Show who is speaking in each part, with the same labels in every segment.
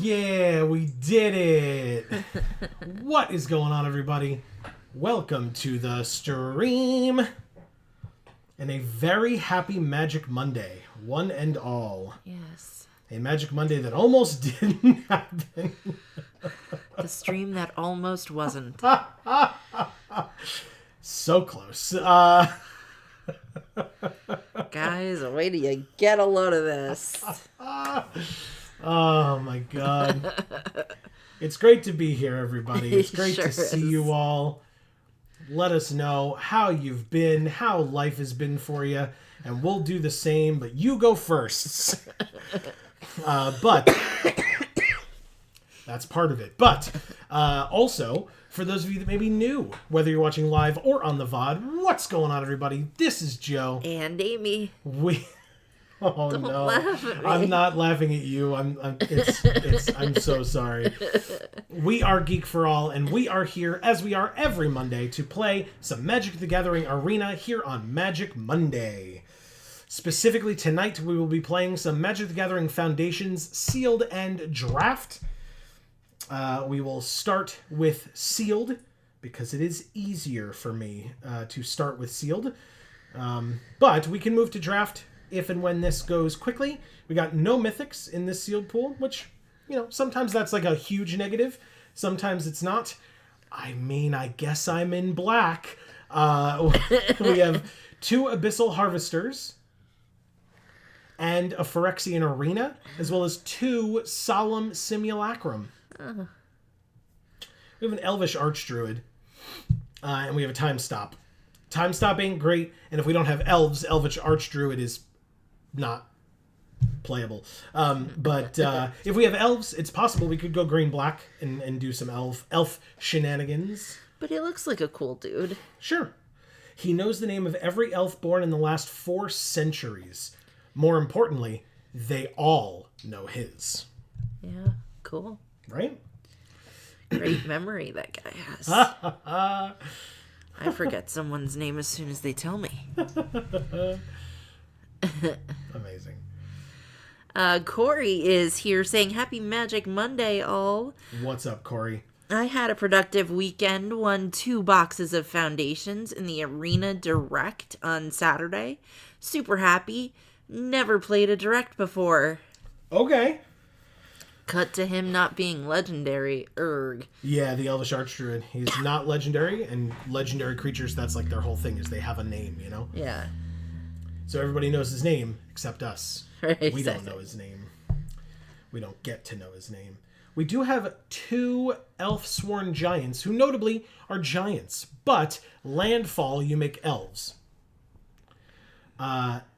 Speaker 1: Yeah, we did it! What is going on, everybody? Welcome to the stream. And a very happy Magic Monday, one and all.
Speaker 2: Yes.
Speaker 1: A Magic Monday that almost didn't happen.
Speaker 2: The stream that almost wasn't.
Speaker 1: So close.
Speaker 2: Guys, wait till you get a load of this.
Speaker 1: Oh my god. It's great to be here, everybody. It's great to see you all. Let us know how you've been, how life has been for you, and we'll do the same, but you go first. But that's part of it. But also, for those of you that may be new, whether you're watching live or on the VOD, what's going on, everybody? This is Joe.
Speaker 2: And Amy.
Speaker 1: Oh
Speaker 2: Don't
Speaker 1: no!
Speaker 2: laugh at me.
Speaker 1: I'm not laughing at you. I'm so sorry. We are Geek for All, and we are here as we are every Monday to play some Magic the Gathering Arena here on Magic Monday. Specifically tonight, we will be playing some Magic the Gathering Foundations Sealed and Draft. We will start with Sealed because it is easier for me to start with Sealed, but we can move to Draft if and when this goes quickly. We got no mythics in this sealed pool, which, you know, sometimes that's like a huge negative. Sometimes it's not. I mean, I guess I'm in black. We have 2 Abyssal Harvesters and a Phyrexian Arena, as well as 2 Solemn Simulacrum. We have an Elvish Archdruid, and we have a Time Stop. Time Stop ain't great, and if we don't have elves, Elvish Archdruid is not playable. But if we have elves, it's possible we could go green-black and do some elf shenanigans.
Speaker 2: But he looks like a cool dude.
Speaker 1: Sure. He knows the name of every elf born in the last 4 centuries. More importantly, they all know his.
Speaker 2: Yeah, cool.
Speaker 1: Right?
Speaker 2: Great memory that guy has. I forget someone's name as soon as they tell me.
Speaker 1: Amazing.
Speaker 2: Corey is here saying, Happy Magic Monday, all.
Speaker 1: What's up, Corey?
Speaker 2: I had a productive weekend, won 2 boxes of foundations in the Arena Direct on Saturday. Super happy. Never played a Direct before.
Speaker 1: Okay.
Speaker 2: Cut to him not being legendary. Erg.
Speaker 1: Yeah, the Elvish Archdruid. He's not legendary, and legendary creatures, that's like their whole thing, is they have a name, you know?
Speaker 2: Yeah.
Speaker 1: So everybody knows his name, except us.
Speaker 2: Right,
Speaker 1: We don't know his name. We don't get to know his name. We do have 2 elf-sworn giants, who notably are giants, but landfall, you make elves.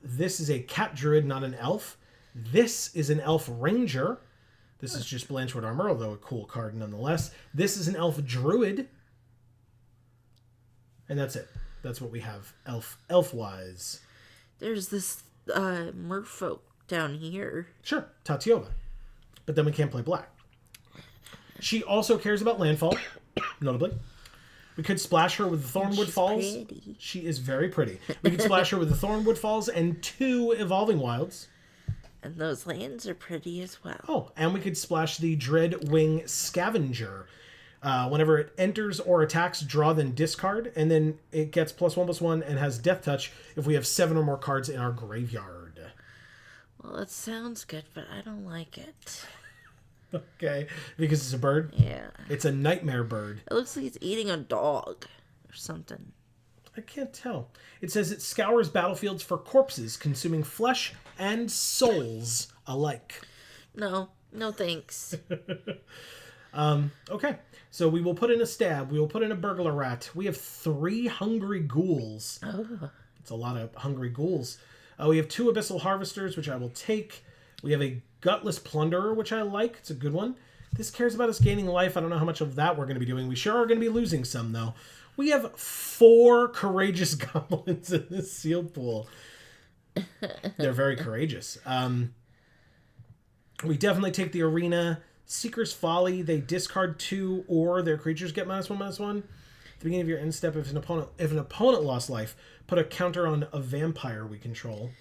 Speaker 1: This is a cat druid, not an elf. This is an elf ranger. This is just Blanchwood armor, although a cool card nonetheless. This is an elf druid. And that's it. That's what we have elf-wise.
Speaker 2: There's this merfolk down here.
Speaker 1: Sure, Tatiova. But then we can't play black. She also cares about landfall, notably. We could splash her with the Thornwood Falls.
Speaker 2: Pretty.
Speaker 1: She is very pretty. We could splash her with the Thornwood Falls and 2 Evolving Wilds.
Speaker 2: And those lands are pretty as well.
Speaker 1: Oh, and we could splash the Dreadwing Scavenger. Whenever it enters or attacks, draw, then discard. And then it gets +1/+1 and has Death Touch if we have 7 or more cards in our graveyard.
Speaker 2: Well, it sounds good, but I don't like it.
Speaker 1: Okay, because it's a bird?
Speaker 2: Yeah.
Speaker 1: It's a nightmare bird.
Speaker 2: It looks like it's eating a dog or something.
Speaker 1: I can't tell. It says it scours battlefields for corpses, consuming flesh and souls alike.
Speaker 2: No thanks.
Speaker 1: Okay, so we will put in a stab. We will put in a burglar rat. We have 3 hungry ghouls.
Speaker 2: Oh.
Speaker 1: It's a lot of hungry ghouls. We have 2 abyssal harvesters, which I will take. We have a gutless plunderer, which I like. It's a good one. This cares about us gaining life. I don't know how much of that we're going to be doing. We sure are going to be losing some, though. We have 4 courageous goblins in this sealed pool. They're very courageous. We definitely take the arena. Seeker's Folly. They discard 2 or their creatures get -1/-1. At the beginning of your end step, if an opponent lost life, put a counter on a vampire we control.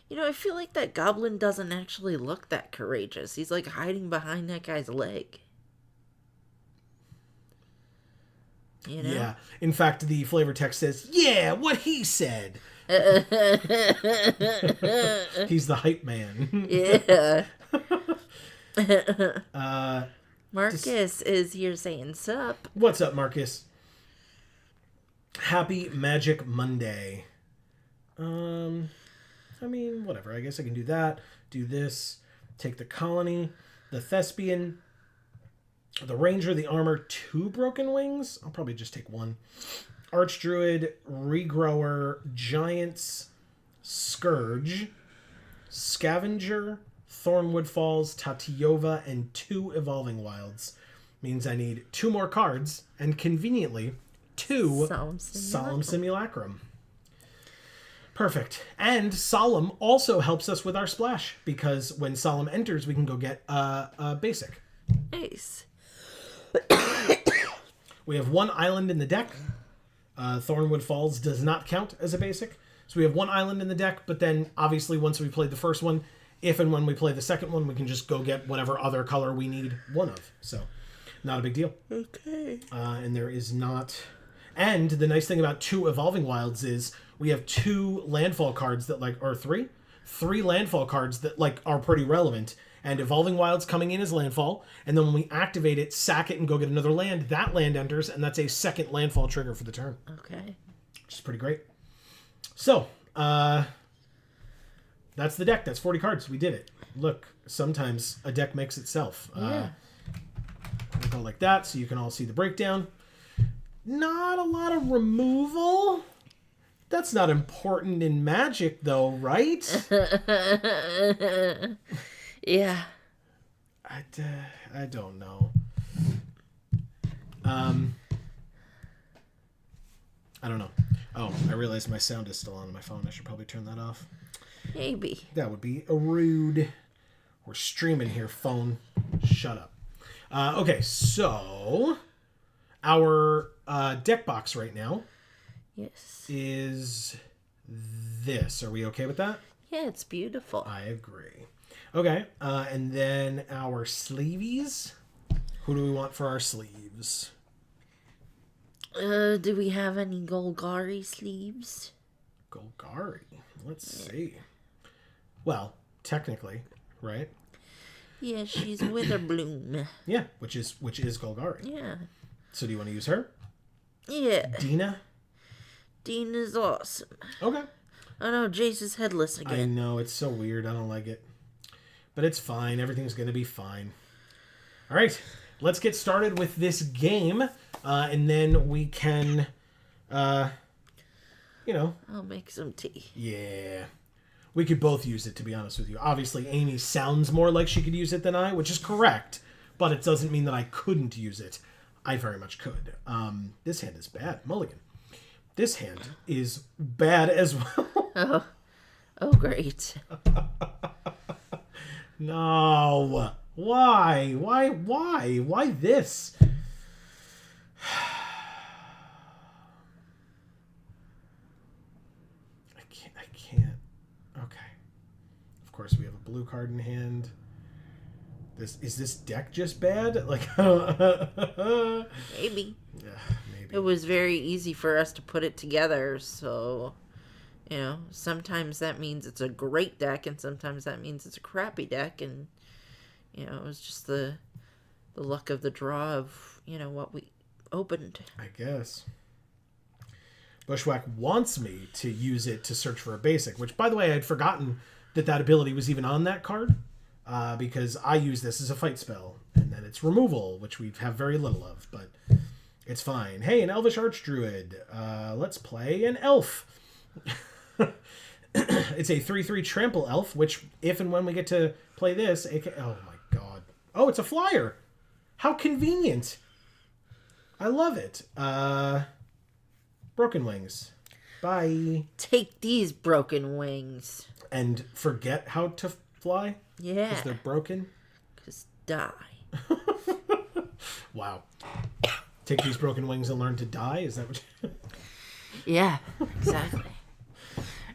Speaker 2: You know, I feel like that goblin doesn't actually look that courageous. He's like hiding behind that guy's leg. You know?
Speaker 1: Yeah. In fact, the flavor text says, "Yeah, what he said." He's the hype man.
Speaker 2: Yeah. Marcus is here saying sup.
Speaker 1: What's up, Marcus? Happy Magic Monday. I mean, whatever. I guess I can do that. Do this. Take the colony. The Thespian. The Ranger, the Armor, 2 Broken Wings. I'll probably just take 1. Archdruid, Regrower, Giants, Scourge, Scavenger, Thornwood Falls, Tatiova, and 2 Evolving Wilds. Means I need 2 more cards, and conveniently, 2 Solemn Simulacrum. Perfect. And Solemn also helps us with our splash, because when Solemn enters, we can go get a basic.
Speaker 2: Nice.
Speaker 1: We have 1 island in the deck. Thornwood Falls does not count as a basic. So we have 1 island in the deck, but then obviously once we play the first one, if and when we play the second one, we can just go get whatever other color we need 1 of. So not a big deal.
Speaker 2: Okay.
Speaker 1: And there is not... And the nice thing about 2 Evolving Wilds is we have 2 landfall cards that or 3? 3 landfall cards that are pretty relevant. And Evolving Wilds coming in as landfall, and then when we activate it, sack it and go get another land, that land enters, and that's a 2nd landfall trigger for the turn.
Speaker 2: Okay.
Speaker 1: Which is pretty great. So, that's the deck. That's 40 cards. We did it. Look, sometimes a deck makes itself.
Speaker 2: Yeah.
Speaker 1: We'll go like that so you can all see the breakdown. Not a lot of removal. That's not important in Magic, though, right?
Speaker 2: Yeah.
Speaker 1: I don't know. I don't know. Oh, I realized my sound is still on my phone. I should probably turn that off.
Speaker 2: Maybe.
Speaker 1: That would be rude. We're streaming here, phone. Shut up. Okay, so our deck box right now is this. Are we okay with that?
Speaker 2: Yeah, it's beautiful.
Speaker 1: I agree. Okay, and then our sleeves. Who do we want for our sleeves?
Speaker 2: Do we have any Golgari sleeves?
Speaker 1: Golgari. Let's see. Well, technically, right?
Speaker 2: Yeah, she's Witherbloom.
Speaker 1: Yeah, which is Golgari.
Speaker 2: Yeah.
Speaker 1: So do you want to use her?
Speaker 2: Yeah.
Speaker 1: Dina?
Speaker 2: Dina's awesome.
Speaker 1: Okay.
Speaker 2: Oh no, Jace is headless again.
Speaker 1: I know, it's so weird. I don't like it. But it's fine. Everything's going to be fine. All right. Let's get started with this game. And then we can,
Speaker 2: I'll make some tea.
Speaker 1: Yeah. We could both use it, to be honest with you. Obviously, Amy sounds more like she could use it than I, which is correct. But it doesn't mean that I couldn't use it. I very much could. This hand is bad. Mulligan. This hand is bad as well.
Speaker 2: Oh, great.
Speaker 1: No. Why? Why this? I can't. Okay. Of course, we have a blue card in hand. Is this deck just bad? Like,
Speaker 2: Maybe.
Speaker 1: Yeah, maybe.
Speaker 2: It was very easy for us to put it together, so, sometimes that means it's a great deck, and sometimes that means it's a crappy deck, and, it was just the luck of the draw of, what we opened.
Speaker 1: I guess. Bushwhack wants me to use it to search for a basic, which, by the way, I'd forgotten that ability was even on that card, because I use this as a fight spell, and then it's removal, which we have very little of, but it's fine. Hey, an Elvish Archdruid. Let's play an elf. It's a 3/3 trample elf, which, if and when we get to play this, oh my god. Oh, it's a flyer. How convenient. I love it. Broken Wings. Bye.
Speaker 2: Take these broken wings.
Speaker 1: And forget how to fly?
Speaker 2: Yeah.
Speaker 1: Because they're broken?
Speaker 2: Just die.
Speaker 1: Wow. Take these broken wings and learn to die? Is that what you...
Speaker 2: Yeah, exactly.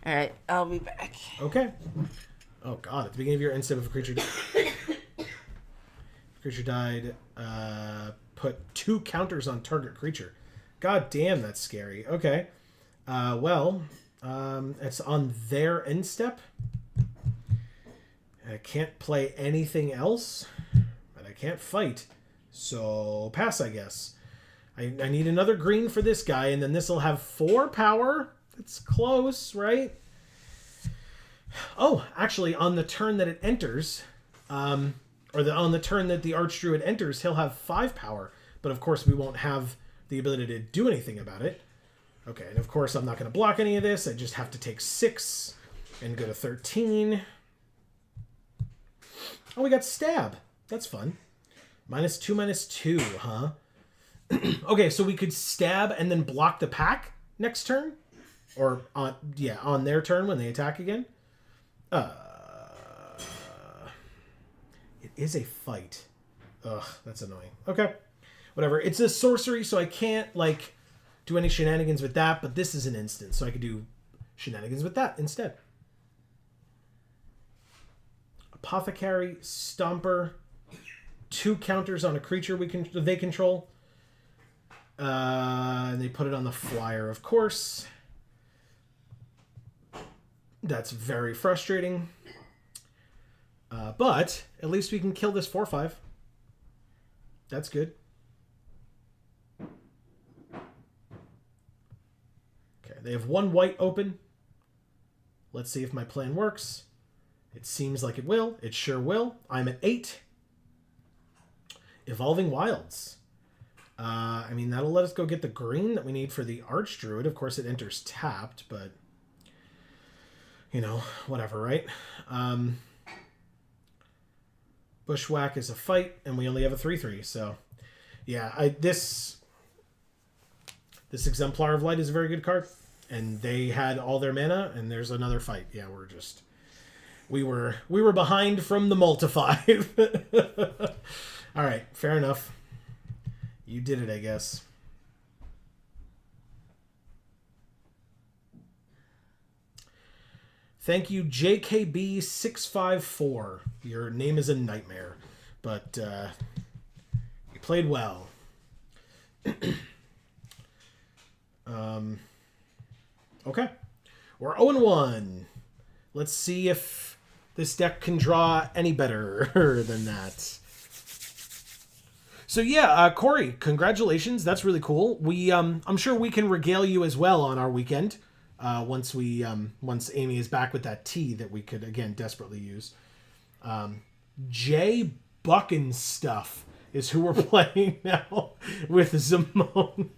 Speaker 2: All right, I'll be back.
Speaker 1: Okay. Oh, God. At the beginning of your end step, if a creature died, put 2 counters on target creature. God damn, that's scary. Okay. It's on their end step. I can't play anything else, but I can't fight. So, pass, I guess. I need another green for this guy, and then this will have 4 power. It's close, right? Oh, actually, on the turn that it enters, on the turn that the Archdruid enters, he'll have 5 power. But, of course, we won't have the ability to do anything about it. Okay, and of course, I'm not going to block any of this. I just have to take 6 and go to 13. Oh, we got stab. That's fun. -2/-2, huh? Okay, so we could stab and then block the pack next turn? Or, on their turn when they attack again? It is a fight. Ugh, that's annoying. Okay, whatever. It's a sorcery, so I can't, do any shenanigans with that, but this is an instant, so I could do shenanigans with that instead. Apothecary, Stomper, 2 counters on a creature they control. And they put it on the flyer, of course. That's very frustrating. But at least we can kill this 4/5. That's good. Okay, they have 1 white open. Let's see if my plan works. It seems like it will. It sure will. I'm at 8. Evolving Wilds. That'll let us go get the green that we need for the Archdruid. Of course, it enters tapped, but... whatever, right? Bushwhack is a fight, and we only have a 3/3, so... Yeah, this Exemplar of Light is a very good card. And they had all their mana, and there's another fight. Yeah, we're just... We were behind from the multi-5. All right, fair enough. You did it, I guess. Thank you, JKB654. Your name is a nightmare, but you played well. Okay. We're 0-1. Let's see if this deck can draw any better than that. So yeah, Corey, congratulations. That's really cool. I'm sure we can regale you as well on our weekend. Once Amy is back with that tea that we could again desperately use. Jay Buckin stuff is who we're playing now with Zimone.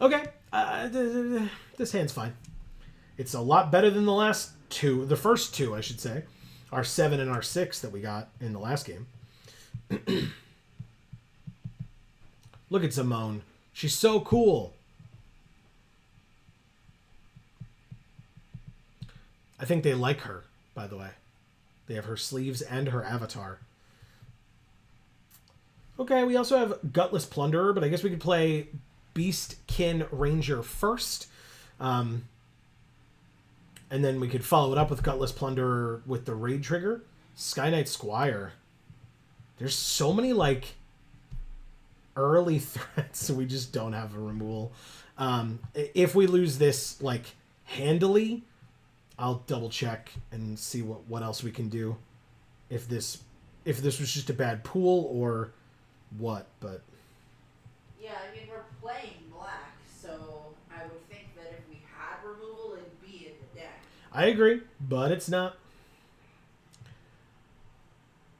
Speaker 1: Okay, this hand's fine. It's a lot better than the first two, I should say. Our 7 and our 6 that we got in the last game. Look at Zimone. She's so cool. I think they like her, by the way. They have her sleeves and her avatar. Okay, we also have Gutless Plunderer, but I guess we could play Beastkin Ranger first. And then we could follow it up with Gutless Plunderer with the Raid Trigger. Sky Knight Squire. There's so many, like, early threats, so we just don't have a removal. If we lose this, like, handily, I'll double check and see what else we can do. If this was just a bad pool or what, but...
Speaker 2: Yeah, I mean, we're playing black, so I would think that if we had removal, it'd be in the deck.
Speaker 1: I agree, but it's not.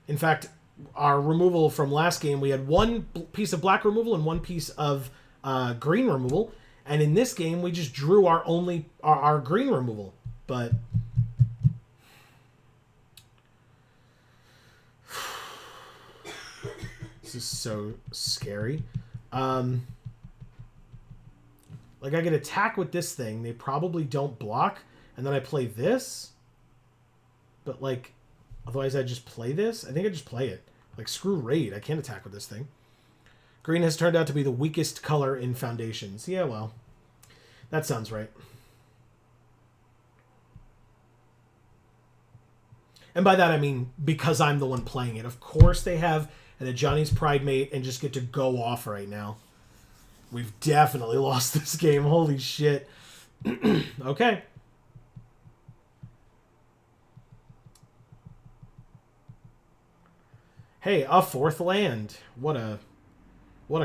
Speaker 1: In fact, our removal from last game, we had one piece of black removal and one piece of green removal, and in this game, we just drew our green removal. But this is so scary. Like, I could attack with this thing. They probably don't block. And then I play this. But, like, otherwise I just play this. I think I just play it. Like, screw Raid. I can't attack with this thing. Green has turned out to be the weakest color in Foundations. Yeah, well, that sounds right. And by that I mean because I'm the one playing it. Of course they have a Johnny's Pride Mate and just get to go off right now. We've definitely lost this game. Holy shit. Okay. Hey, a 4th land. What a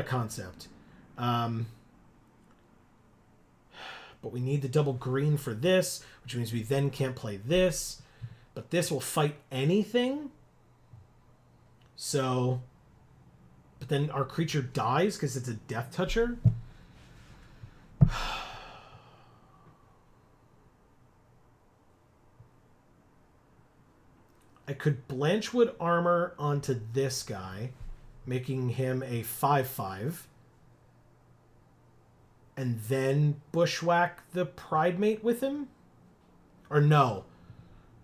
Speaker 1: concept. But we need the double green for this, which means we then can't play this. But this will fight anything. So, but then our creature dies because it's a Death Toucher. I could Blanchwood Armor onto this guy, making him a 5/5. And then Bushwhack the Pride Mate with him? Or no.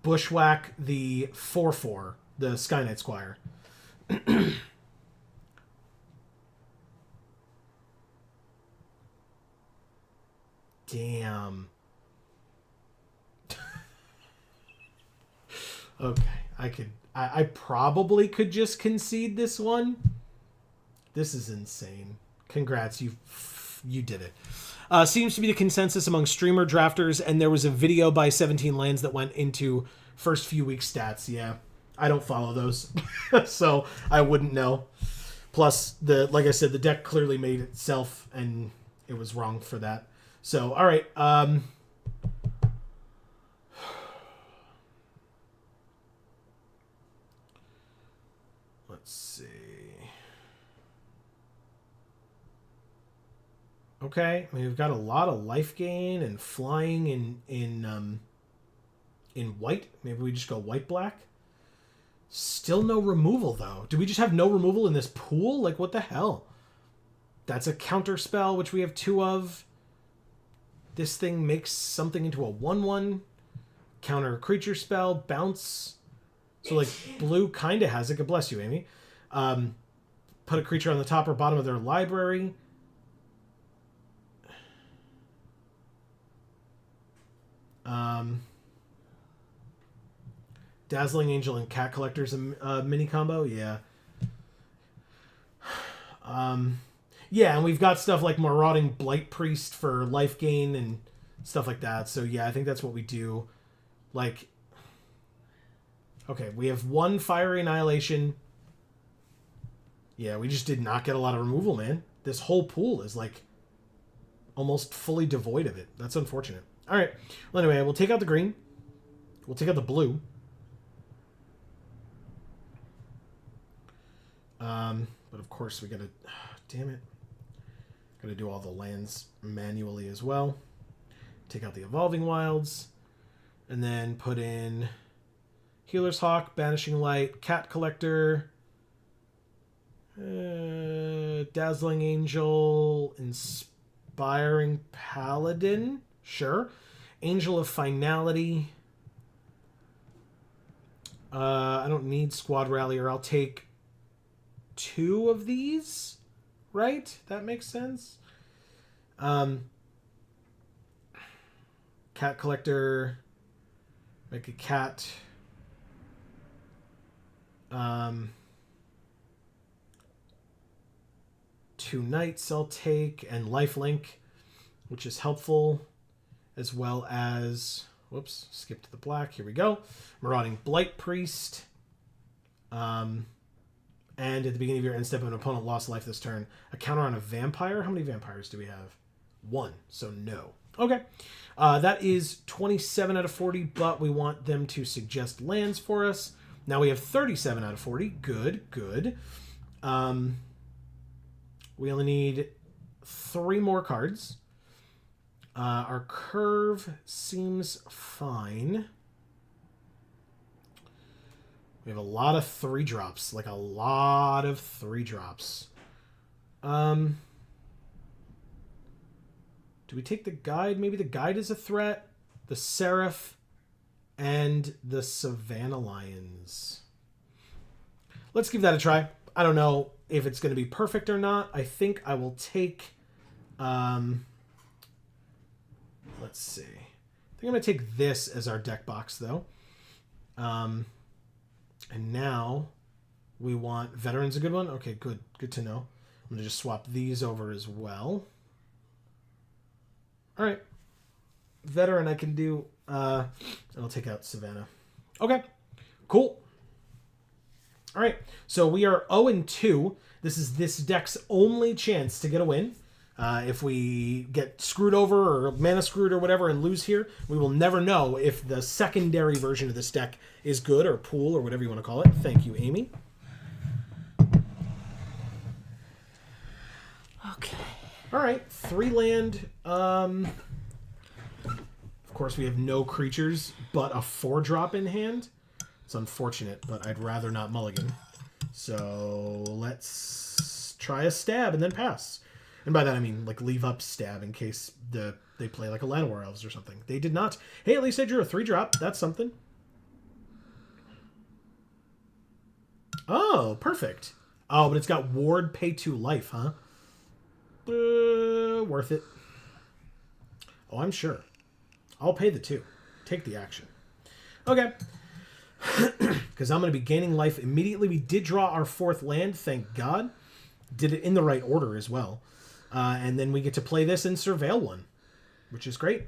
Speaker 1: Bushwhack the 4/4, the Sky Knight Squire. Damn. Okay, I probably could just concede this one. This is insane. Congrats, you did it. Seems to be the consensus among streamer drafters, and there was a video by 17 Lands that went into first few week stats. Yeah, I don't follow those, so I wouldn't know. Plus, like I said, the deck clearly made itself, and it was wrong for that. So, all right. Let's see. Okay, I mean, we've got a lot of life gain and flying in white. Maybe we just go white-black. Still no removal, though. Do we just have no removal in this pool? Like, what the hell? That's a counter spell, which we have 2 of. This thing makes something into a 1/1. Counter a creature spell, bounce. So, like, blue kind of has it. God bless you, Amy. Put a creature on the top or bottom of their library. Dazzling Angel and Cat Collector's a mini combo. Yeah. Yeah, and we've got stuff like Marauding Blight Priest for life gain and stuff like that. So, yeah, I think that's what we do. Like, okay, we have 1 Fiery Annihilation. Yeah, we just did not get a lot of removal, man. This whole pool is, like, almost fully devoid of it. That's unfortunate. All right. Well, anyway, we'll take out the green. We'll take out the blue. But, of course, we gotta... damn it. Gotta do all the lands manually as well. Take out the Evolving Wilds. And then put in Healer's Hawk, Banishing Light, Cat Collector, Dazzling Angel, Inspiring Paladin. Sure. Angel of Finality. I don't need Squad Rallier. I'll take 2 of these. Right? That makes sense. Cat Collector. Make a cat. 2 knights I'll take, and lifelink, which is helpful, as well as, whoops, skip to the black. Here we go. Marauding Blight Priest. And at the beginning of your end step, an opponent lost life this turn. A counter on a vampire. How many vampires do we have? 1, so no. Okay. That is 27 out of 40, but we want them to suggest lands for us. Now we have 37 out of 40. Good, good. We only need 3 more cards. Our curve seems fine. We have a lot of 3-drops. Like, a lot of 3-drops. Do we take the guide? Maybe the guide is a threat. The Seraph and the Savannah Lions. Let's give that a try. I don't know if it's going to be perfect or not. I think I will take... let's see. I think I'm going to take this as our deck box, though. And now we want... Veteran's a good one? Okay, good. Good to know. I'm going to just swap these over as well. All right. Veteran I can do... and I'll take out Savannah. Okay. Cool. All right. So we are 0-2. This is this deck's only chance to get a win. If we get screwed over or mana screwed or whatever and lose here, we will never know if the secondary version of this deck is good or pool or whatever you want to call it. Thank you, Amy.
Speaker 2: Okay.
Speaker 1: All right. 3 land. Of course, we have no creatures but a 4-drop in hand. It's unfortunate, but I'd rather not mulligan. So let's try a stab and then pass. And by that I mean, like, leave up stab in case they play like a Llanowar Elves or something. They did not. Hey, at least I drew a 3-drop. That's something. Oh, perfect. Oh, but it's got ward, pay 2 life, huh? Worth it. Oh, I'm sure. I'll pay the 2. Take the action. Okay. Because I'm going to be gaining life immediately. We did draw our 4th land, thank God. Did it in the right order as well. And then we get to play this and surveil 1, which is great.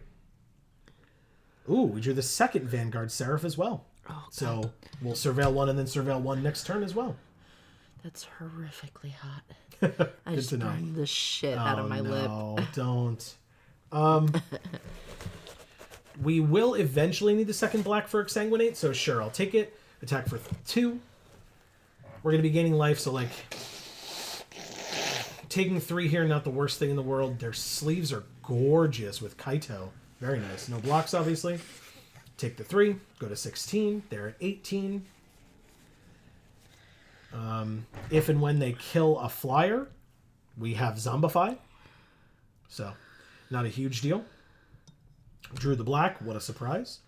Speaker 1: Ooh, we drew the 2nd Vanguard Seraph as well.
Speaker 2: Oh,
Speaker 1: so we'll surveil 1 and then surveil 1 next turn as well.
Speaker 2: That's horrifically hot. I just burned the shit out of my lip.
Speaker 1: No, don't. We will eventually need the 2nd black for Exsanguinate, so sure, I'll take it. Attack for 2. We're going to be gaining life, so, like... Taking 3 here, not the worst thing in the world. Their sleeves are gorgeous with Kaito. Very nice. No blocks, obviously. Take the 3. Go to 16. They're at 18. If and when they kill a flyer, we have Zombify. So, not a huge deal. Drew the black. What a surprise.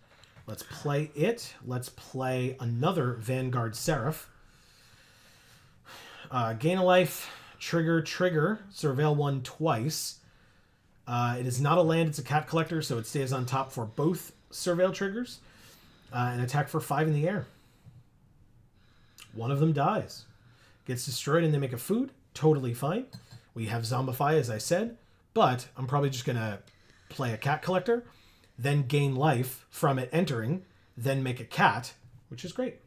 Speaker 1: Let's play it. Let's play another Vanguard Seraph. Gain a life, trigger, surveil 1 twice. It is not a land, it's a cat collector, so it stays on top for both surveil triggers. And attack for 5 in the air. One of them dies. Gets destroyed and they make a food. Totally fine. We have Zombify, as I said, but I'm probably just going to play a cat collector, then gain life from it entering, then make a cat, which is great.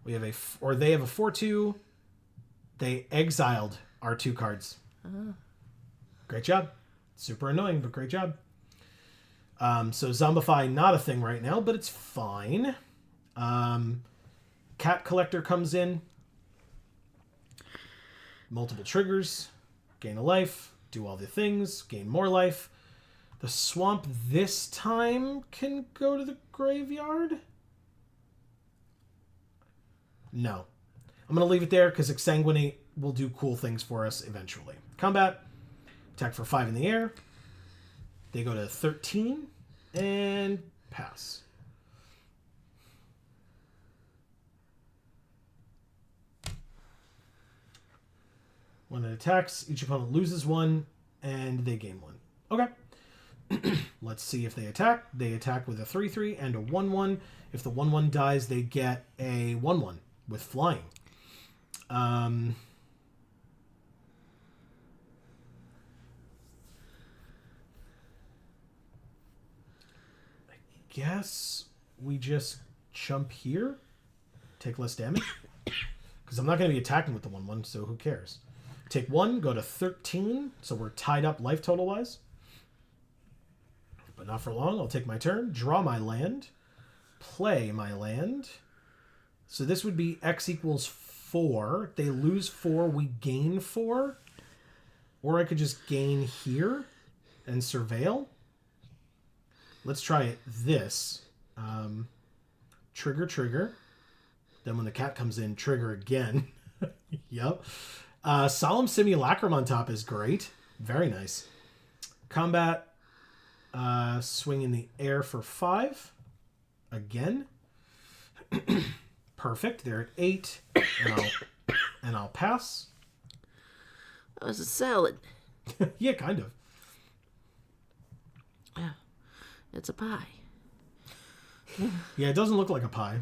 Speaker 1: We have they have a 4/2. They exiled our 2 cards. Great job. Super annoying, but great job. So Zombify, not a thing right now, but it's fine. Cat Collector comes in. Multiple triggers. Gain a life. Do all the things. Gain more life. The swamp this time can go to the graveyard? No. I'm going to leave it there because Exsanguinate will do cool things for us eventually. Combat. Attack for 5 in the air. They go to 13 and pass. When it attacks, each opponent loses 1 and they gain 1. Okay. Let's see if they attack. They attack with a 3/3 and a 1/1. If the 1/1 dies, they get a 1/1 with flying. I guess we just jump here, take less damage, because I'm not going to be attacking with the 1/1, so who cares? Take 1, go to 13, so we're tied up life total wise. But not for long. I'll take my turn, draw my land, play my land. So this would be X equals 4. They lose 4, we gain 4. Or I could just gain here and surveil. Let's try it this. Trigger. Then when the cat comes in, trigger again. Yep. Solemn Simulacrum on top is great. Very nice. Combat. Swing in the air for 5. Again. Perfect. They're at 8. And I'll pass.
Speaker 2: That was a salad.
Speaker 1: Yeah, kind of.
Speaker 2: Yeah. It's a pie.
Speaker 1: Yeah, it doesn't look like a pie.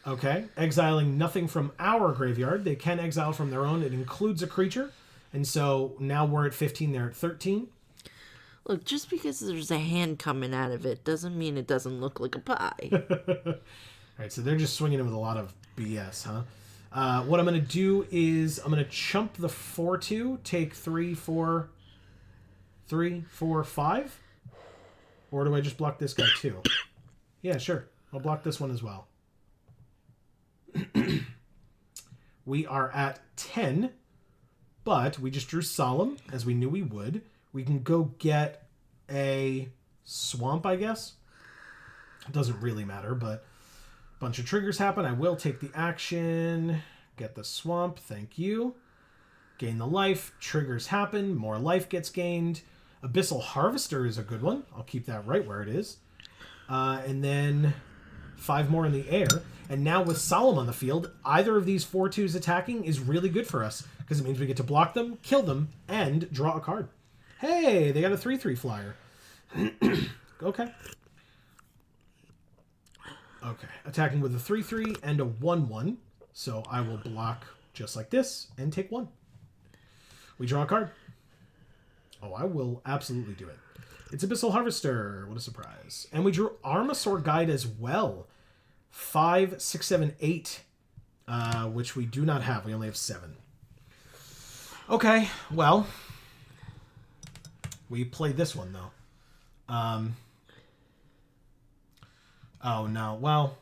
Speaker 1: Okay. Exiling nothing from our graveyard. They can exile from their own. It includes a creature. And so now we're at 15. They're at 13.
Speaker 2: Look, just because there's a hand coming out of it doesn't mean it doesn't look like a pie.
Speaker 1: All right, so they're just swinging it with a lot of BS, huh? What I'm going to do is I'm going to chump the 4/2, take 3, 4, 5. Or do I just block this guy too? Yeah, sure. I'll block this one as well. We are at 10, but we just drew Solemn, as we knew we would. We can go get a swamp, I guess. It doesn't really matter, but a bunch of triggers happen. I will take the action. Get the swamp. Thank you. Gain the life. Triggers happen. More life gets gained. Abyssal Harvester is a good one. I'll keep that right where it is. And then 5 more in the air. And now with Solemn on the field, either of these 4/2s attacking is really good for us because it means we get to block them, kill them, and draw a card. Hey, they got a 3/3 flyer. Okay. Okay, attacking with a 3/3 and a 1/1. So I will block just like this and take 1. We draw a card. Oh, I will absolutely do it. It's Abyssal Harvester. What a surprise. And we drew Armasaur Guide as well. 5, 6, 7, 8. Which we do not have. We only have 7. Okay, well. We play this one, though. Oh, no. Well.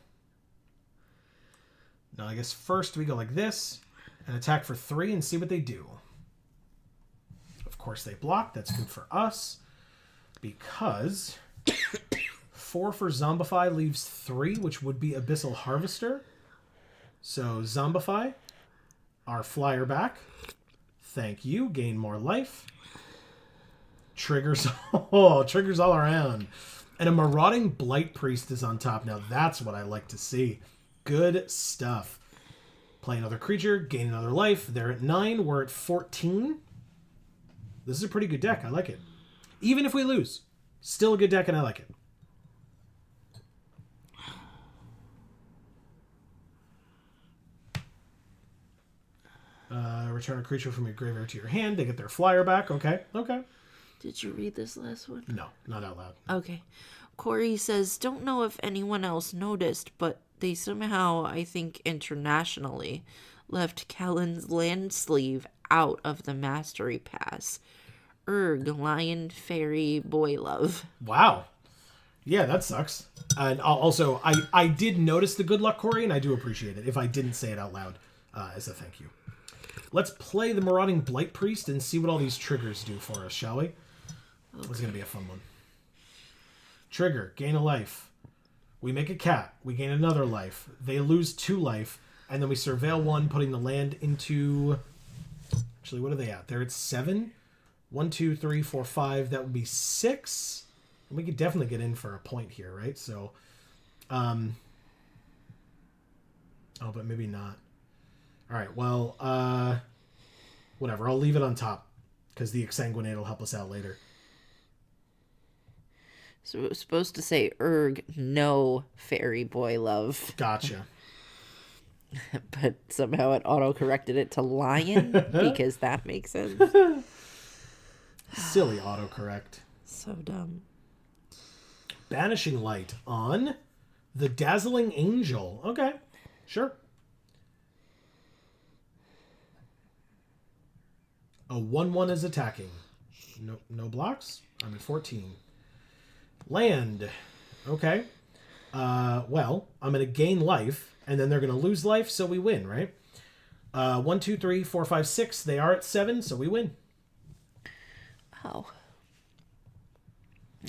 Speaker 1: No, I guess first we go like this. And attack for 3 and see what they do. Of course they block. That's good for us. Because 4 for Zombify leaves 3, which would be Abyssal Harvester. So Zombify, our flyer back. Thank you. Gain more life. Triggers. Oh, triggers all around. And a Marauding Blight Priest is on top. Now that's what I like to see. Good stuff. Play another creature, gain another life. They're at 9. We're at 14. This is a pretty good deck. I like it. Even if we lose, still a good deck, and I like it. Return a creature from your graveyard to your hand. They get their flyer back. Okay.
Speaker 2: Did you read this last one?
Speaker 1: No, not out loud.
Speaker 2: Okay. Corey says, don't know if anyone else noticed, but they somehow, I think internationally, left Kellen's land sleeve out of the Mastery Pass. Lion, Fairy, Boy Love.
Speaker 1: Wow. Yeah, that sucks. And also, I did notice the good luck, Corey, and I do appreciate it if I didn't say it out loud as a thank you. Let's play the Marauding Blight Priest and see what all these triggers do for us, shall we? Okay. This is going to be a fun one. Trigger, gain a life. We make a cat. We gain another life. They lose 2 life. And then we surveil 1, putting the land into... Actually, what are they at? They're at 7. 1, 2, 3, 4, 5. That would be 6. And we could definitely get in for a point here, right? So, oh, but maybe not. All right, well, whatever. I'll leave it on top because the Exsanguinate will help us out later.
Speaker 2: So it was supposed to say no Fairy Boy Love.
Speaker 1: Gotcha.
Speaker 2: But somehow it auto-corrected it to Lion because that makes sense.
Speaker 1: Silly autocorrect.
Speaker 2: So dumb.
Speaker 1: Banishing Light on the Dazzling Angel. Okay, sure. A 1/1 is attacking. No blocks. I'm at 14. Land. Okay. Well, I'm going to gain life, and then they're going to lose life, so we win, right? 1, 2, 3, 4, 5, 6. They are at 7, so we win.
Speaker 2: Oh.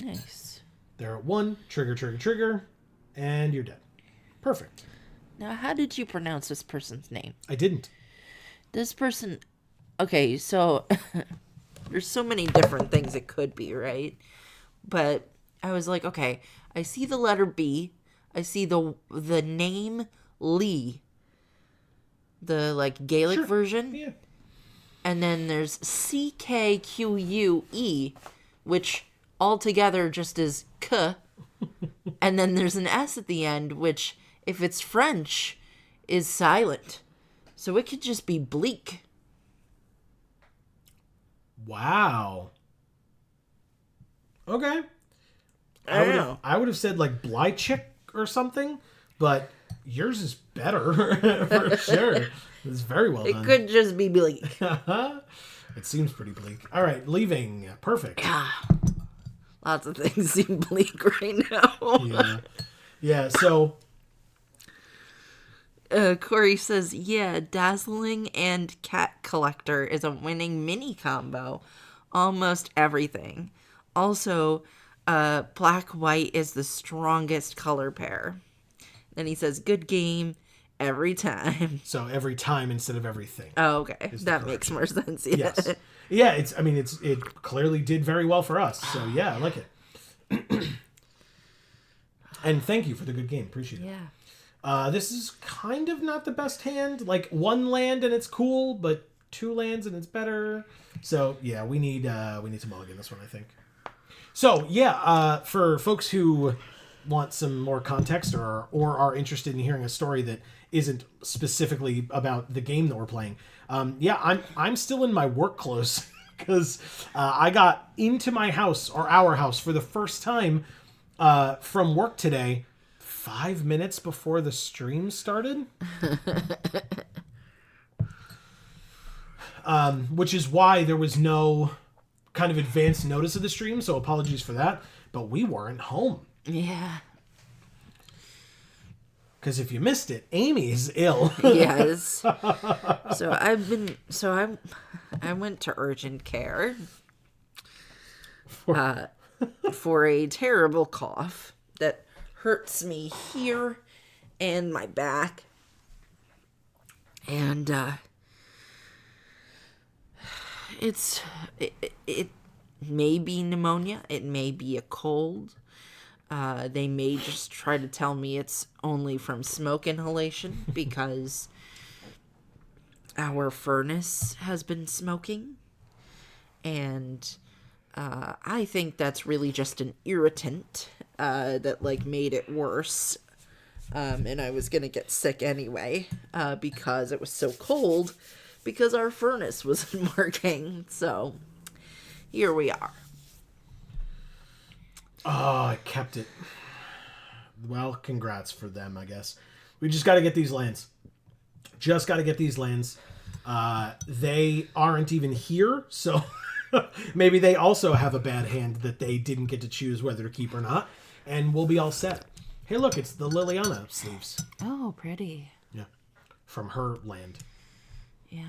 Speaker 2: Nice.
Speaker 1: They're at 1. Trigger. And you're dead. Perfect.
Speaker 2: Now, how did you pronounce this person's name?
Speaker 1: I didn't.
Speaker 2: This person... Okay, so... there's so many different things it could be, right? But I was like, okay, I see the letter B. I see the name Lee. The, like, Gaelic version.
Speaker 1: Yeah.
Speaker 2: And then there's CKQUE, which altogether just is K. And then there's an S at the end, which, if it's French, is silent. So it could just be bleak.
Speaker 1: Wow. Okay.
Speaker 2: I don't know.
Speaker 1: I would have said like Blychick or something, but yours is better for sure. It's very well done.
Speaker 2: It could just be bleak.
Speaker 1: It seems pretty bleak. All right, leaving. Perfect.
Speaker 2: Lots of things seem bleak right now.
Speaker 1: Yeah, so...
Speaker 2: Corey says, yeah, Dazzling and Cat Collector is a winning mini combo. Almost everything. Also, black-white is the strongest color pair. Then he says, good game every time.
Speaker 1: So every time instead of everything.
Speaker 2: Oh, okay. That makes more sense. Yeah.
Speaker 1: Yes. Yeah, it clearly did very well for us. So yeah, I like it. And thank you for the good game. Appreciate it.
Speaker 2: Yeah.
Speaker 1: This is kind of not the best hand. Like 1 land and it's cool, but 2 lands and it's better. So yeah, we need to mulligan this one, I think. So yeah, for folks who want some more context or are interested in hearing a story that isn't specifically about the game that we're playing, I'm still in my work clothes because I got into my house or our house for the first time from work today 5 minutes before the stream started. Which is why there was no kind of advance notice of the stream, so apologies for that. But we weren't home.
Speaker 2: Yeah.
Speaker 1: Because if you missed it, Amy's ill.
Speaker 2: Yes. I went to urgent care for a terrible cough that hurts me here and my back. And it may be pneumonia. It may be a cold. They may just try to tell me it's only from smoke inhalation because our furnace has been smoking. And I think that's really just an irritant that like made it worse. And I was going to get sick anyway because it was so cold because our furnace wasn't working. So here we are.
Speaker 1: Oh, I kept it. Well, congrats for them, I guess. We just got to get these lands. Just got to get these lands. They aren't even here, so maybe they also have a bad hand that they didn't get to choose whether to keep or not, and we'll be all set. Hey, look, it's the Liliana sleeves.
Speaker 2: Oh, pretty.
Speaker 1: Yeah, from her land.
Speaker 2: Yeah.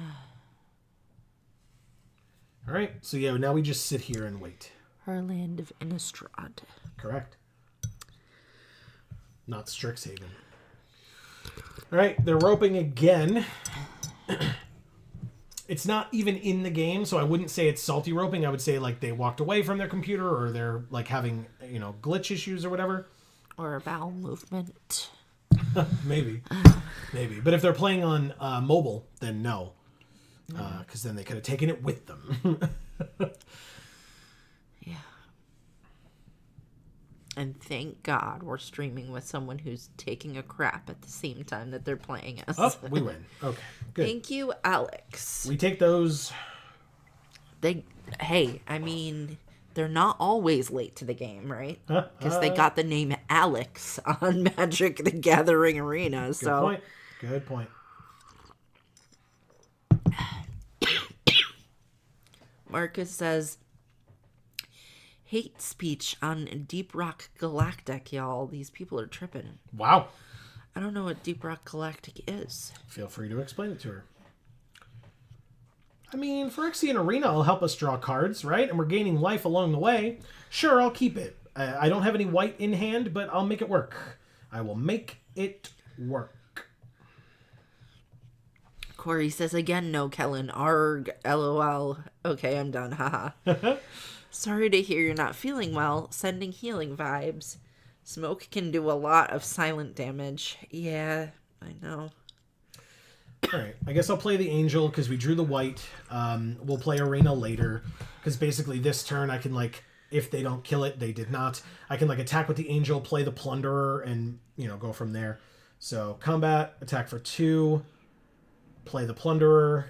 Speaker 1: All right, so yeah, now we just sit here and wait.
Speaker 2: Her land of Innistrad.
Speaker 1: Correct. Not Strixhaven. All right, they're roping again. It's not even in the game, so I wouldn't say it's salty roping. I would say like they walked away from their computer or they're like having, glitch issues or whatever.
Speaker 2: Or a bowel movement.
Speaker 1: Maybe. Maybe. But if they're playing on mobile, then no. Because then they could have taken it with them.
Speaker 2: Yeah. And thank God we're streaming with someone who's taking a crap at the same time that they're playing us.
Speaker 1: Oh, we win. Okay, good.
Speaker 2: Thank you, Alex.
Speaker 1: We take those.
Speaker 2: They're not always late to the game, right? Because they got the name Alex on Magic the Gathering Arena.
Speaker 1: Good point.
Speaker 2: Marcus says, hate speech on Deep Rock Galactic, y'all. These people are tripping.
Speaker 1: Wow.
Speaker 2: I don't know what Deep Rock Galactic is.
Speaker 1: Feel free to explain it to her. I mean, Phyrexian Arena will help us draw cards, right? And we're gaining life along the way. Sure, I'll keep it. I don't have any white in hand, but I'll make it work. I will make it work.
Speaker 2: Corey says again, no, Kellen. Arg, LOL. Okay, I'm done. Haha. Sorry to hear you're not feeling well. Sending healing vibes. Smoke can do a lot of silent damage. Yeah, I know.
Speaker 1: All right, I guess I'll play the Angel because we drew the white. We'll play Arena later because basically this turn I can, like, if they don't kill it, they did not. I can, like, attack with the Angel, play the Plunderer, and, go from there. So combat, attack for 2, play the Plunderer,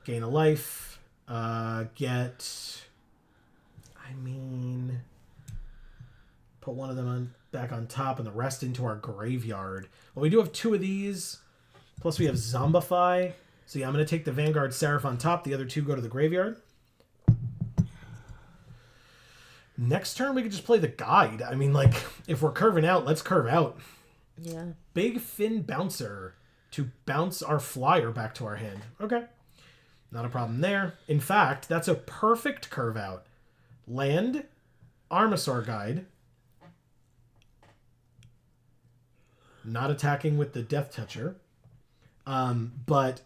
Speaker 1: gain a life, put one of them back on top and the rest into our graveyard. Well, we do have 2 of these, plus we have Zombify. So yeah, I'm going to take the Vanguard Seraph on top. The other 2 go to the graveyard. Next turn, we could just play the Guide. I mean, like, if we're curving out, let's curve out.
Speaker 2: Yeah.
Speaker 1: Big Fin Bouncer to bounce our flyer back to our hand. Okay. Not a problem there. In fact, that's a perfect curve out. Land, Armasaur Guide. Not attacking with the Death Toucher. But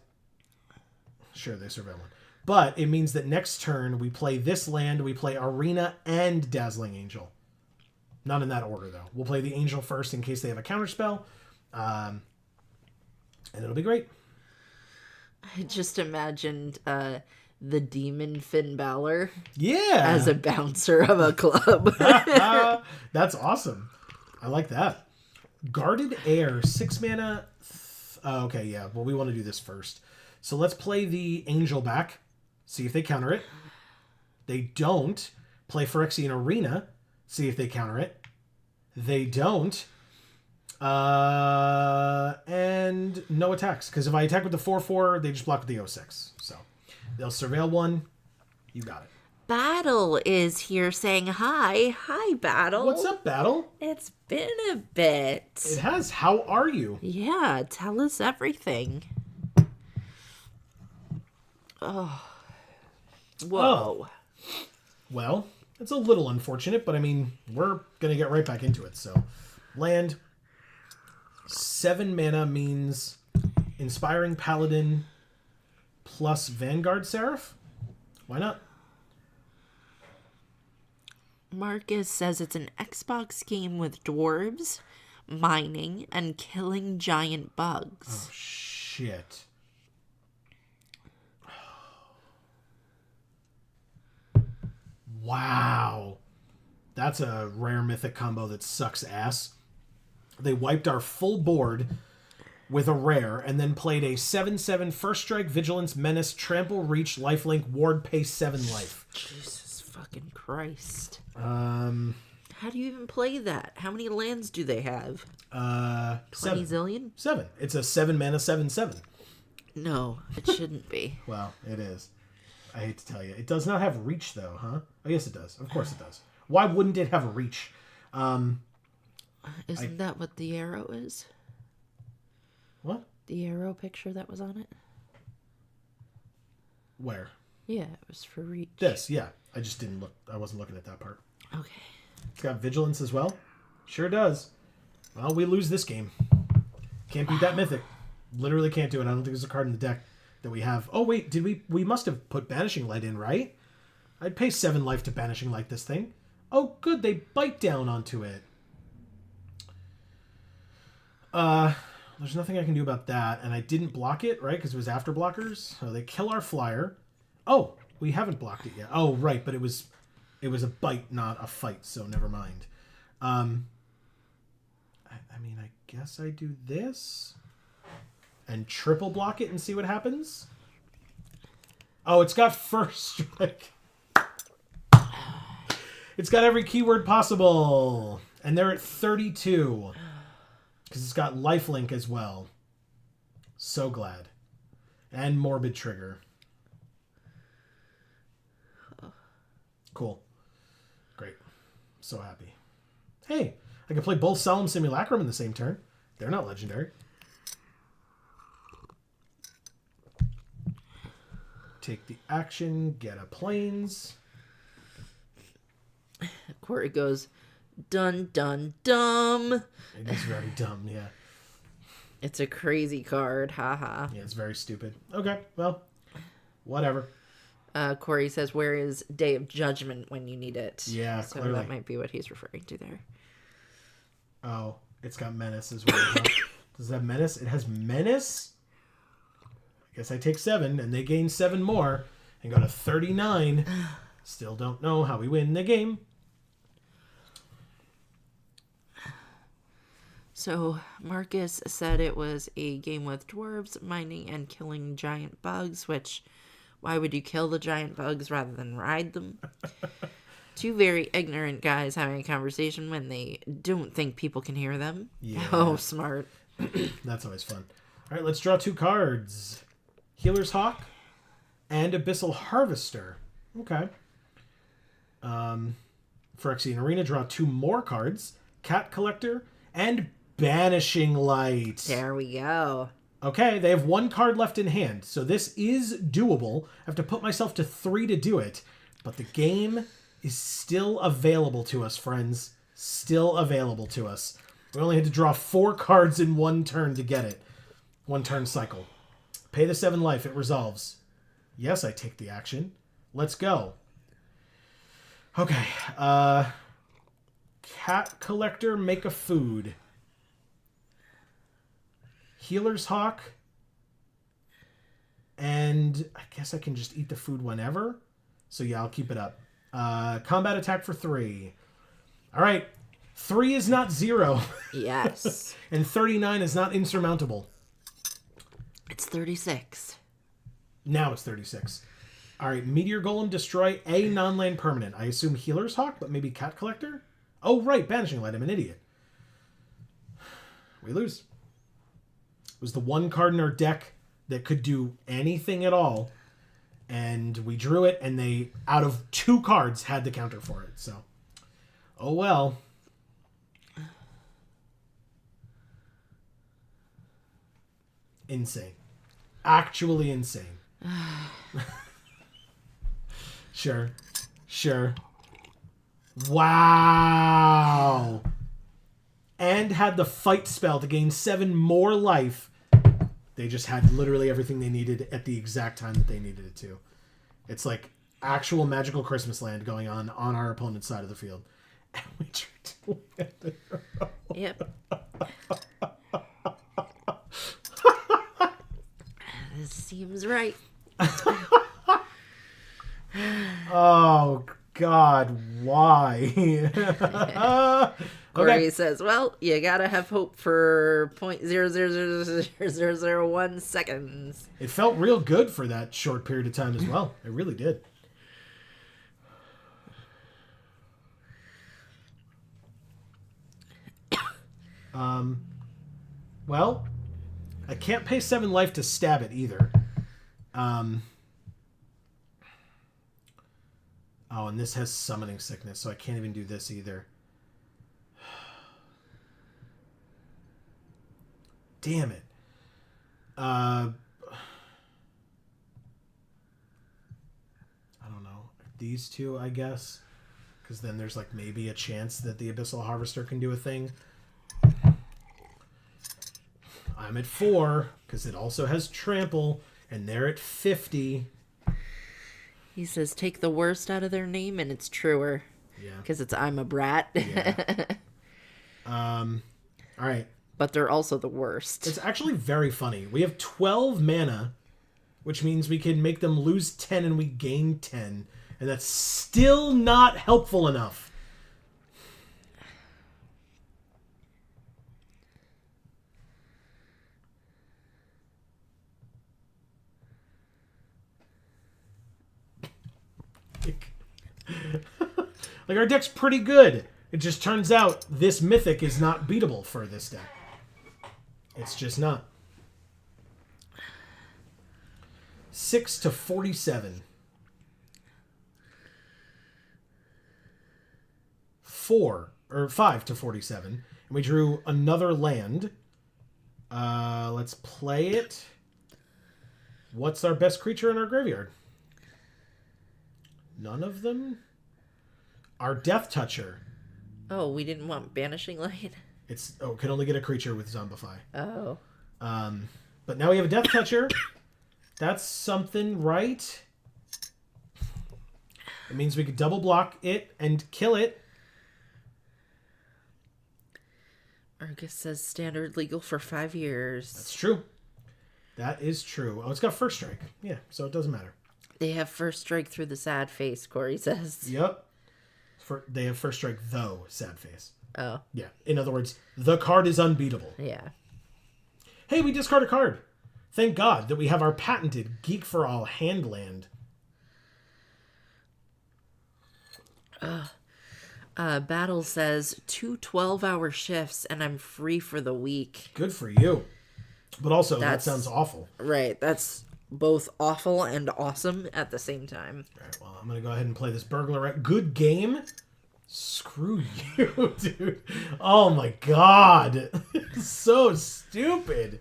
Speaker 1: sure, they surveil one. But it means that next turn we play this land, we play Arena and Dazzling Angel. Not in that order, though. We'll play the Angel first in case they have a counterspell. And it'll be great.
Speaker 2: I just imagined the demon Finn Balor.
Speaker 1: Yeah.
Speaker 2: As a bouncer of a club.
Speaker 1: That's awesome. I like that. Guarded Air, 6 mana. Okay, yeah. Well, we want to do this first. So let's play the Angel back. See if they counter it. They don't. Play Phyrexian Arena. See if they counter it. They don't. And no attacks. Because if I attack with the 4/4, they just block with the 06. So they'll surveil 1. You got it.
Speaker 2: Battle is here saying hi. Hi, Battle.
Speaker 1: What's up, Battle?
Speaker 2: It's been a bit.
Speaker 1: It has. How are you?
Speaker 2: Yeah, tell us everything. Oh. Whoa.
Speaker 1: Oh. Well, it's a little unfortunate, but I mean, we're going to get right back into it. So, land. 7 mana means Inspiring Paladin plus Vanguard Seraph. Why not?
Speaker 2: Marcus says it's an Xbox game with dwarves, mining, and killing giant bugs.
Speaker 1: Oh, shit. Wow. That's a rare mythic combo that sucks ass. They wiped our full board with a rare and then played a 7/7 First Strike, Vigilance, Menace, Trample, Reach, Lifelink, Ward, Pay 7 life.
Speaker 2: Jesus fucking Christ.
Speaker 1: How
Speaker 2: do you even play that? How many lands do they have?
Speaker 1: 20
Speaker 2: 7 zillion?
Speaker 1: 7. It's a 7 mana 7/7.
Speaker 2: No, it shouldn't be.
Speaker 1: Well, it is. I hate to tell you. It does not have reach, though, huh? Oh, yes, it does. Of course it does. Why wouldn't it have a reach?
Speaker 2: Isn't that what the arrow is?
Speaker 1: What?
Speaker 2: The arrow picture that was on it?
Speaker 1: Where?
Speaker 2: Yeah, it was for reach.
Speaker 1: This, yeah. I just didn't look. I wasn't looking at that part.
Speaker 2: Okay.
Speaker 1: It's got Vigilance as well? Sure does. Well, we lose this game. Can't beat that mythic. Literally can't do it. I don't think there's a card in the deck that we have. Oh, wait. Did we must have put Banishing Light in, right? I'd pay 7 life to Banishing Light this thing. Oh, good. They bite down onto it. There's nothing I can do about that. And I didn't block it, right? Because it was after blockers. So they kill our flyer. Oh, we haven't blocked it yet. Oh, right. But it was a bite, not a fight. So never mind. I mean, I guess I do this and triple block it and see what happens. Oh, it's got First Strike. It's got every keyword possible. And they're at 32. Because it's got Lifelink as well. So glad. And Morbid Trigger. Cool. Great. So happy. Hey, I can play both Solemn Simulacrum in the same turn. They're not legendary. Take the action, get a Plains.
Speaker 2: Corey goes, dun dun dumb.
Speaker 1: It is very dumb, yeah.
Speaker 2: It's a crazy card, haha.
Speaker 1: Yeah, it's very stupid. Okay, well, whatever.
Speaker 2: Corey says, where is Day of Judgment when you need it?
Speaker 1: Yeah,
Speaker 2: so
Speaker 1: clearly.
Speaker 2: that might be what he's referring to there.
Speaker 1: Oh, it's got Menace as well. Huh? Does it have Menace? It has Menace? I guess I take 7, and they gain 7 more, and go to 39. Still don't know how we win the game.
Speaker 2: So, Marcus said it was a game with dwarves, mining, and killing giant bugs, which, why would you kill the giant bugs rather than ride them? Two very ignorant guys having a conversation when they don't think people can hear them.
Speaker 1: Yeah.
Speaker 2: Oh, smart.
Speaker 1: That's always fun. All right, let's draw 2 cards. Healer's Hawk and Abyssal Harvester. Okay. Phyrexian Arena, draw 2 more cards. Cat Collector and Banishing Light.
Speaker 2: There we go.
Speaker 1: Okay, they have 1 card left in hand, so this is doable. I have to put myself to 3 to do it, but the game is still available to us, friends. Still available to us. We only had to draw 4 cards in 1 turn to get it. 1 turn cycle. Pay the 7 life, it resolves. Yes, I take the action. Let's go. Okay, Cat Collector, make a food. Healer's Hawk. And I guess I can just eat the food whenever. So yeah, I'll keep it up. Combat attack for 3. All right. 3 is not 0.
Speaker 2: Yes.
Speaker 1: And 39 is not insurmountable.
Speaker 2: It's 36.
Speaker 1: Now it's 36. All right. Meteor Golem, destroy a non-land permanent. I assume Healer's Hawk, but maybe Cat Collector? Oh, right. Banishing Light. I'm an idiot. We lose. It was the 1 card in our deck that could do anything at all. And we drew it, and they, out of 2 cards, had the counter for it. So, oh well. Insane. Actually insane. Sure. Sure. Wow. And had the fight spell to gain 7 more life. They just had literally everything they needed at the exact time that they needed it to. It's like actual magical Christmas land going on our opponent's side of the field. And we tried to land it.
Speaker 2: Yep. This seems right.
Speaker 1: Oh, God, why?
Speaker 2: Corey
Speaker 1: Okay.
Speaker 2: says, well, you gotta have hope for 0.0000001 seconds.
Speaker 1: It felt real good for that short period of time as well. It really did. Well, I can't pay 7 life to stab it either. Oh, and this has summoning sickness, so I can't even do this either. Damn it. I don't know. These two, I guess. Because then there's like maybe a chance that the Abyssal Harvester can do a thing. I'm at 4, because it also has trample, and they're at 50.
Speaker 2: He says, take the worst out of their name, and it's truer.
Speaker 1: Yeah.
Speaker 2: Because it's I'm a brat.
Speaker 1: Yeah. All right.
Speaker 2: But they're also the worst.
Speaker 1: It's actually very funny. We have 12 mana, which means we can make them lose 10 and we gain 10. And that's still not helpful enough. Like, our deck's pretty good. It just turns out this mythic is not beatable for this deck. It's just not. 6 to 47. 5 to 47. And we drew another land. Let's play it. What's our best creature in our graveyard? None of them? Our Death Toucher.
Speaker 2: Oh, we didn't want Banishing Light?
Speaker 1: It can only get a creature with Zombify.
Speaker 2: Oh.
Speaker 1: But now we have a Death Toucher. That's something, right? It means we could double block it and kill it.
Speaker 2: Argus says standard legal for 5 years.
Speaker 1: That's true. That is true. Oh, it's got first strike. Yeah, so it doesn't matter.
Speaker 2: They have first strike through the sad face, Corey says.
Speaker 1: Yep. They have first strike, though, sad face.
Speaker 2: Oh.
Speaker 1: Yeah. In other words, the card is unbeatable.
Speaker 2: Yeah.
Speaker 1: Hey, we discard a card. Thank God that we have our patented Geek for All Handland.
Speaker 2: Battle says 2 12-hour shifts and I'm free for the week.
Speaker 1: Good for you. But also, that sounds awful.
Speaker 2: Right. That's both awful and awesome at the same time.
Speaker 1: All right, well, I'm going to go ahead and play this burglar. Good game. Screw you, dude. Oh my God. So stupid.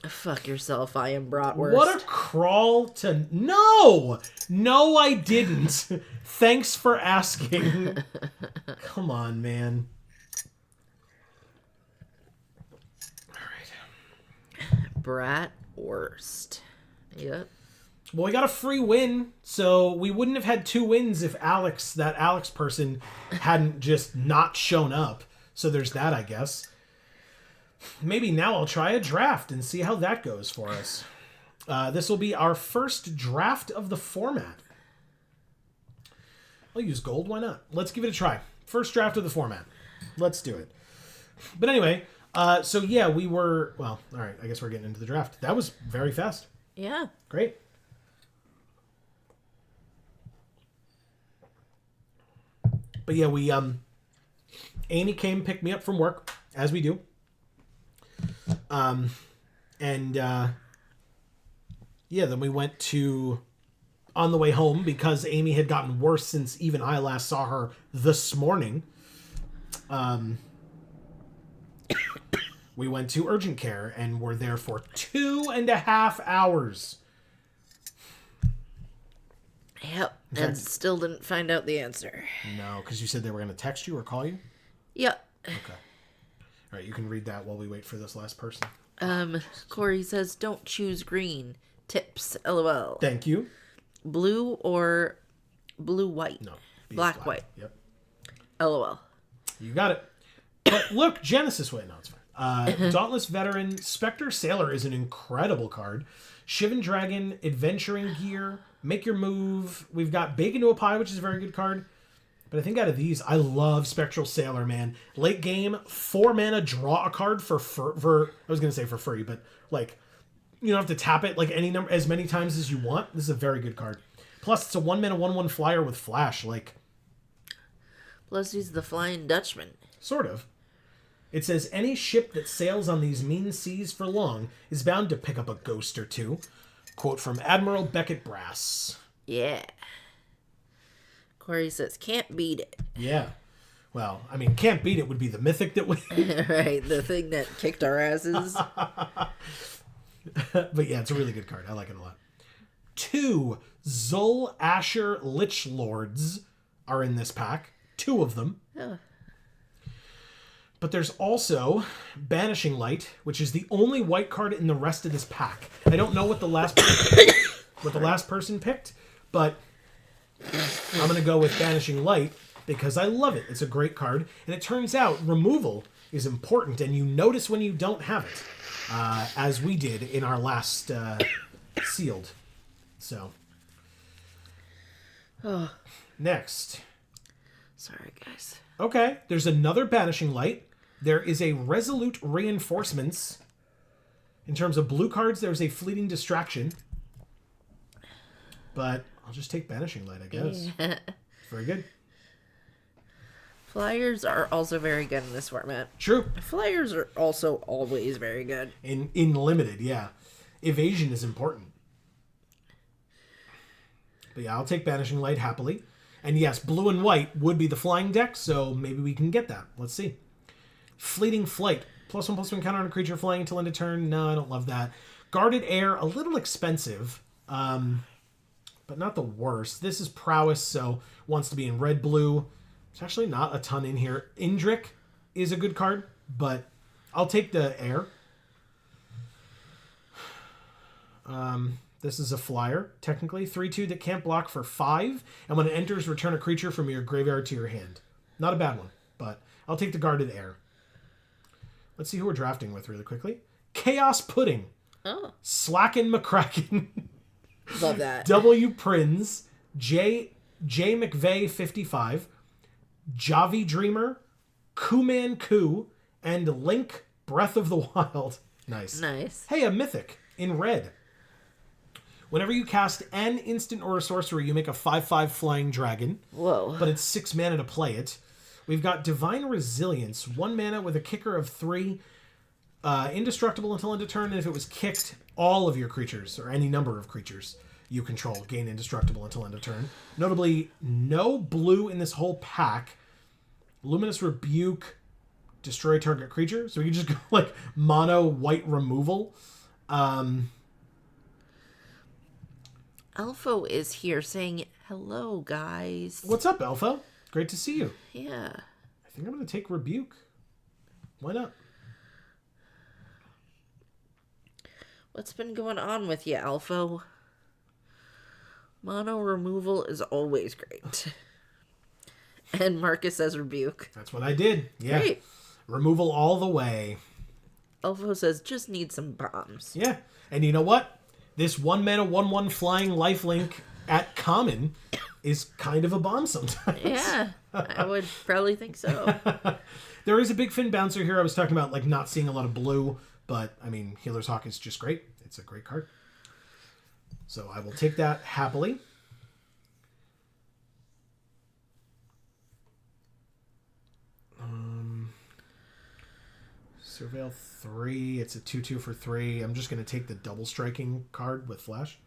Speaker 2: Fuck yourself, I am bratwurst.
Speaker 1: What a crawl to... No! No, I didn't. Thanks for asking. Come on, man. All right.
Speaker 2: Bratwurst. Yep.
Speaker 1: Well, we got a free win, so we wouldn't have had 2 wins if that Alex person hadn't just not shown up. So there's that, I guess. Maybe now I'll try a draft and see how that goes for us. This will be our first draft of the format. I'll use gold, why not? Let's give it a try. First draft of the format. Let's do it. But anyway, so yeah, we were... Well, all right, I guess we're getting into the draft. That was very fast.
Speaker 2: Yeah.
Speaker 1: Great. But yeah, we... Amy came, picked me up from work, as we do. Yeah, then we went to on the way home because Amy had gotten worse since even I last saw her this morning. We went to urgent care and were there for 2.5 hours.
Speaker 2: Yep, and still didn't find out the answer.
Speaker 1: No, because you said they were going to text you or call you?
Speaker 2: Yep.
Speaker 1: Okay. All right, you can read that while we wait for this last person.
Speaker 2: Corey says, don't choose green. Tips, LOL.
Speaker 1: Thank you.
Speaker 2: Blue or blue, white.
Speaker 1: No.
Speaker 2: Black, white.
Speaker 1: Yep.
Speaker 2: LOL.
Speaker 1: You got it. But look, Genesis. Wait, no, it's fine. Dauntless Veteran. Spectre Sailor is an incredible card. Shivan Dragon. Adventuring Gear. Make Your Move. We've got Bake Into a Pie, which is a very good card. But I think out of these, I love Spectral Sailor, man. Late game, 4 mana, draw a card for I was going to say for free, but like, you don't have to tap it like any number as many times as you want. This is a very good card. Plus, it's a 1 mana, 1/1 flyer with flash. Like,
Speaker 2: plus, he's the Flying Dutchman.
Speaker 1: Sort of. It says any ship that sails on these mean seas for long is bound to pick up a ghost or two. Quote from Admiral Beckett Brass.
Speaker 2: Yeah. Corey says, can't beat it.
Speaker 1: Yeah. Well, I mean, can't beat it would be the mythic that we...
Speaker 2: Right, the thing that kicked our asses.
Speaker 1: But yeah, it's a really good card. I like it a lot. 2 Zul Asher Lich Lords are in this pack. 2 of them.
Speaker 2: Oh.
Speaker 1: But there's also Banishing Light, which is the only white card in the rest of this pack. I don't know what the last person picked, but I'm going to go with Banishing Light because I love it. It's a great card. And it turns out removal is important, and you notice when you don't have it, as we did in our last sealed. So, next.
Speaker 2: Sorry, guys.
Speaker 1: Okay, there's another Banishing Light. There is a Resolute Reinforcements. In terms of blue cards, there's a Fleeting Distraction. But I'll just take Banishing Light, I guess.
Speaker 2: Yeah.
Speaker 1: Very good.
Speaker 2: Flyers are also very good in this format.
Speaker 1: True.
Speaker 2: Flyers are also always very good.
Speaker 1: In limited, yeah. Evasion is important. But yeah, I'll take Banishing Light happily. And yes, blue and white would be the flying deck, so maybe we can get that. Let's see. Fleeting Flight. +1/+1 counter on a creature flying until end of turn. No, I don't love that. Guarded Air, a little expensive, but not the worst. This is Prowess, so wants to be in red-blue. There's actually not a ton in here. Indrik is a good card, but I'll take the Air. This is a flyer, technically. 3/2 that can't block for 5, and when it enters, return a creature from your graveyard to your hand. Not a bad one, but I'll take the Guarded Air. Let's see who we're drafting with really quickly. Chaos Pudding.
Speaker 2: Oh.
Speaker 1: Slacken McCracken.
Speaker 2: Love that.
Speaker 1: W. Prinz. J. McVeigh 55. Javi Dreamer. Kuman Ku. And Link Breath of the Wild. Nice.
Speaker 2: Nice.
Speaker 1: Hey, a mythic in red. Whenever you cast an instant or a sorcery, you make a 5/5 flying dragon.
Speaker 2: Whoa.
Speaker 1: But it's 6 mana to play it. We've got Divine Resilience. 1 mana with a kicker of 3. Indestructible until end of turn. And if it was kicked, all of your creatures, or any number of creatures you control, gain indestructible until end of turn. Notably, no blue in this whole pack. Luminous Rebuke. Destroy target creature. So we can just go like mono white removal.
Speaker 2: Elfo is here saying, hello, guys.
Speaker 1: What's up, Alpha? Great to see you.
Speaker 2: Yeah.
Speaker 1: I think I'm going to take Rebuke. Why not?
Speaker 2: What's been going on with you, Alpho? Mono removal is always great. And Marcus says rebuke.
Speaker 1: That's what I did. Yeah.
Speaker 2: Great.
Speaker 1: Removal all the way.
Speaker 2: Elfo says just need some bombs.
Speaker 1: Yeah. And you know what? This 1 mana 1/1 flying lifelink at common is kind of a bomb sometimes.
Speaker 2: Yeah. I would probably think so.
Speaker 1: There is a big fin bouncer here. I was talking about like not seeing a lot of blue, but I mean, Healer's Hawk is just great. It's a great card. So I will take that happily. Surveil 3. It's a 2/2 for 3. I'm just going to take the double striking card with flash.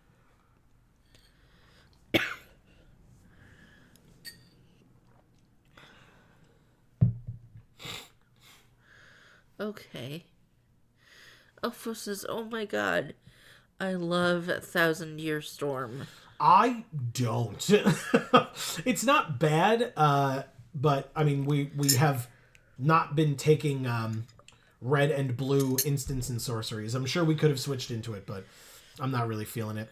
Speaker 2: Okay. Elfo says, oh my god, I love 1,000 Year Storm.
Speaker 1: I don't. It's not bad, but I mean, we have not been taking red and blue instants and sorceries. I'm sure we could have switched into it, but I'm not really feeling it.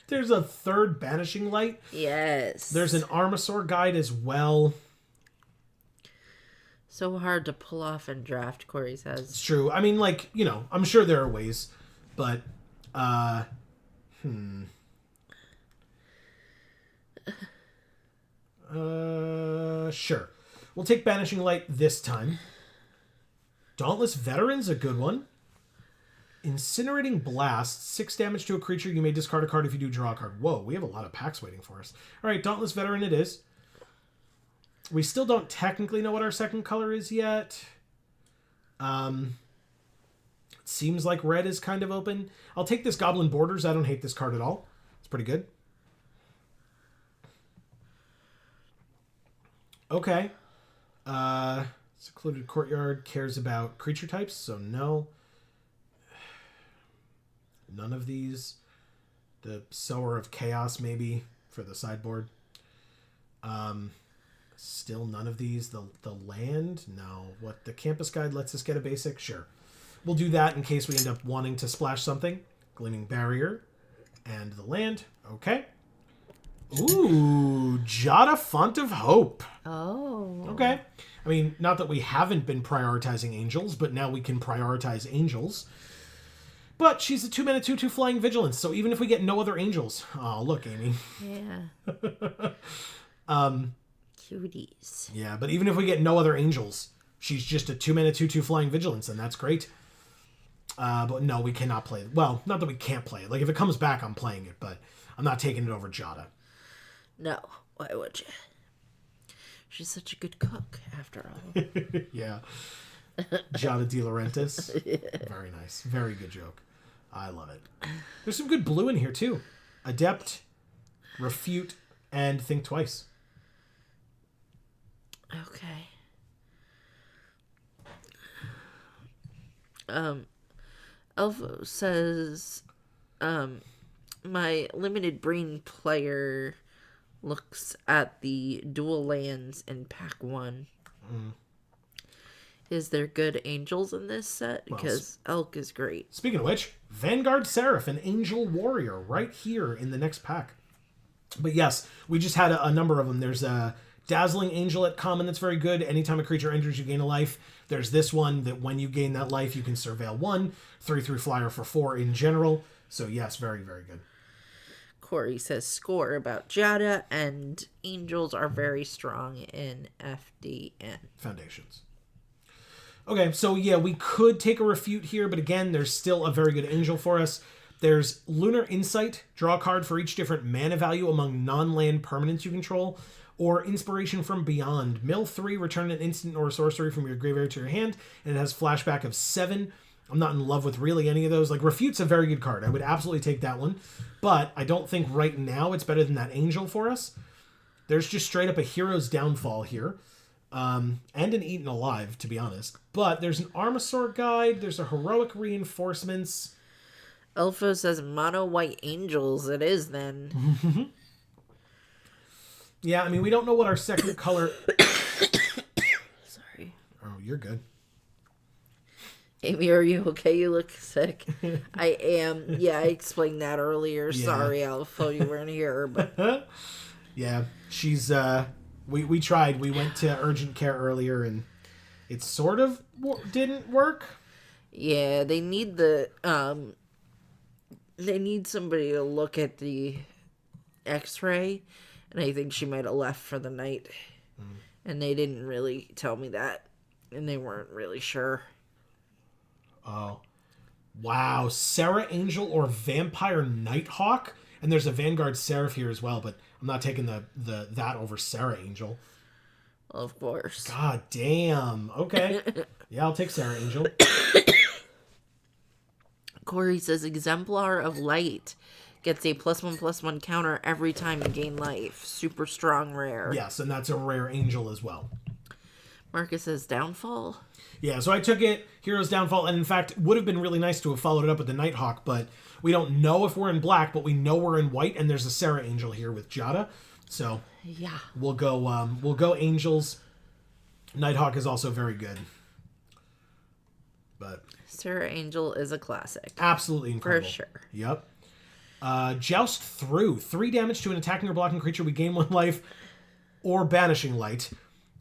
Speaker 1: There's a third Banishing Light.
Speaker 2: Yes.
Speaker 1: There's an Armasaur guide as well.
Speaker 2: So hard to pull off and draft, Corey says.
Speaker 1: It's true. I mean, like, you know, I'm sure there are ways, but, sure. We'll take Banishing Light this time. Dauntless Veteran's a good one. Incinerating Blast, 6 damage to a creature. You may discard a card if you do draw a card. Whoa, we have a lot of packs waiting for us. All right, Dauntless Veteran it is. We still don't technically know what our second color is yet. It seems like red is kind of open. I'll take this Goblin Borders. I don't hate this card at all. It's pretty good. Okay. Secluded Courtyard cares about creature types, so no. None of these. The Sower of Chaos, maybe, for the sideboard. Still none of these. The land? No. What? The Campus Guide lets us get a basic? Sure. We'll do that in case we end up wanting to splash something. Gleaming Barrier. And the land. Okay. Ooh, Jada Font of Hope.
Speaker 2: Oh.
Speaker 1: Okay. I mean, not that we haven't been prioritizing angels, but now we can prioritize angels. But she's a 2-mana 2/2 flying vigilance, so even if we get no other angels... Oh, look, Amy.
Speaker 2: Yeah. Cuties.
Speaker 1: Yeah, but even if we get no other angels, she's just a 2-mana 2/2 flying vigilance, and that's great. But no, we cannot play it. Well, not that we can't play it. Like, if it comes back, I'm playing it, but I'm not taking it over Jada.
Speaker 2: No, why would you? She's such a good cook, after all.
Speaker 1: Yeah. Jada De Laurentiis. Very nice. Very good joke. I love it. There's some good blue in here, too. Adept, Refute, and Think Twice.
Speaker 2: Okay. Elfo says, my limited brain player looks at the dual lands in pack 1. Is there good angels in this set? Because Elk is great.
Speaker 1: Speaking of which, Vanguard Seraph, an Angel Warrior, right here in the next pack. But yes, we just had a number of them. There's a Dazzling Angel at common that's very good. Anytime a creature enters, you gain a life. There's this one that when you gain that life, you can Surveil 1. 3/3 flyer for 4 in general. So yes, very, very good.
Speaker 2: Corey says score about Jada, and angels are very strong in FDN.
Speaker 1: Foundations. Okay, so yeah, we could take a Refute here, but again, there's still a very good angel for us. There's Lunar Insight, draw a card for each different mana value among non-land permanents you control, or Inspiration from Beyond. Mill 3, return an instant or a sorcery from your graveyard to your hand, and it has flashback of 7. I'm not in love with really any of those. Like, Refute's a very good card. I would absolutely take that one, but I don't think right now it's better than that angel for us. There's just straight up a Hero's Downfall here. And an Eaten Alive, to be honest. But there's an Armasaur Guide. There's a Heroic Reinforcements.
Speaker 2: Elfo says mono white angels. It is then.
Speaker 1: Yeah, I mean, we don't know what our second color...
Speaker 2: Sorry.
Speaker 1: Oh, you're good.
Speaker 2: Amy, are you okay? You look sick. I am. Yeah, I explained that earlier.
Speaker 1: Yeah.
Speaker 2: Sorry, Elfo, you weren't here. But
Speaker 1: yeah, she's... We tried. We went to urgent care earlier, and it sort of didn't work.
Speaker 2: Yeah, they need the they need somebody to look at the X-ray, and I think she might have left for the night. And they didn't really tell me that, and they weren't really sure.
Speaker 1: Oh, wow! Serra Angel or Vampire Nighthawk, and there's a Vanguard Seraph here as well, but I'm not taking that over Serra Angel.
Speaker 2: Of course.
Speaker 1: God damn. Okay. Yeah, I'll take Serra Angel.
Speaker 2: Corey says Exemplar of Light gets a +1/+1 counter every time you gain life. Super strong rare.
Speaker 1: Yes, and that's a rare angel as well.
Speaker 2: Marcus says Downfall.
Speaker 1: Yeah, so I took it, Hero's Downfall, and in fact, would have been really nice to have followed it up with the Nighthawk, but we don't know if we're in black, but we know we're in white, and there's a Serra Angel here with Jada. So
Speaker 2: yeah,
Speaker 1: we'll go angels. Nighthawk is also very good. But
Speaker 2: Serra Angel is a classic.
Speaker 1: Absolutely incredible.
Speaker 2: For sure.
Speaker 1: Yep. Joust through. 3 damage to an attacking or blocking creature. We gain 1 life. Or Banishing Light.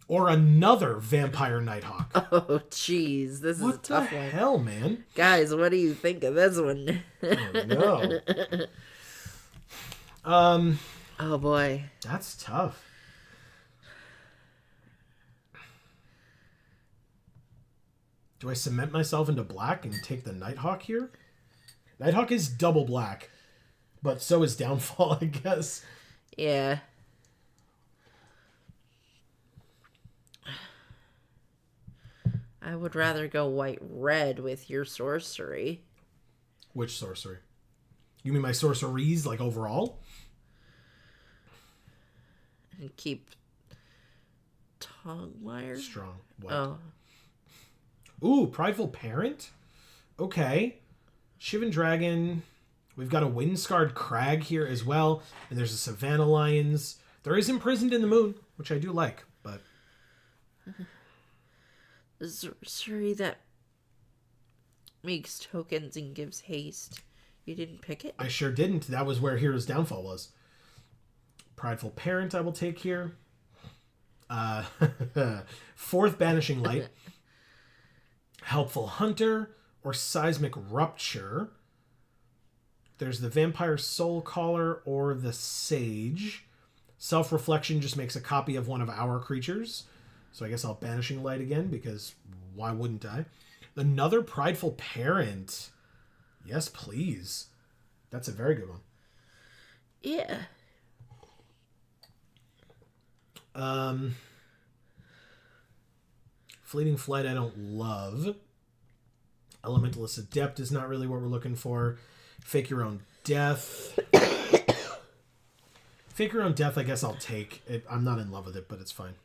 Speaker 1: Or another Vampire Nighthawk.
Speaker 2: Oh, jeez. This is a tough one.
Speaker 1: What the hell, man?
Speaker 2: Guys, what do you think of this one?
Speaker 1: Oh, no.
Speaker 2: Oh, boy.
Speaker 1: That's tough. Do I cement myself into black and take the Nighthawk here? Nighthawk is double black. But so is Downfall, I guess.
Speaker 2: Yeah. I would rather go white-red with your sorcery.
Speaker 1: Which sorcery? You mean my sorceries, like, overall?
Speaker 2: And keep Togmire?
Speaker 1: Strong. White.
Speaker 2: Oh.
Speaker 1: Ooh, Prideful Parent? Okay. Shivan Dragon. We've got a Windscarred Crag here as well. And there's a Savannah Lions. There is Imprisoned in the Moon, which I do like, but...
Speaker 2: The sorcery that makes tokens and gives haste. You didn't pick it?
Speaker 1: I sure didn't. That was where Hero's Downfall was. Prideful Parent I will take here. 4th Banishing Light. Helpful Hunter or Seismic Rupture. There's the Vampire Soul Caller or the Sage. Self-Reflection just makes a copy of one of our creatures. So I guess I'll Banishing Light again, because why wouldn't I? Another Prideful Parent. Yes, please. That's a very good one.
Speaker 2: Yeah.
Speaker 1: Fleeting Flight I don't love. Elementalist Adept is not really what we're looking for. Fake Your Own Death. Fake Your Own Death I guess I'll take. I'm not in love with it, but it's fine.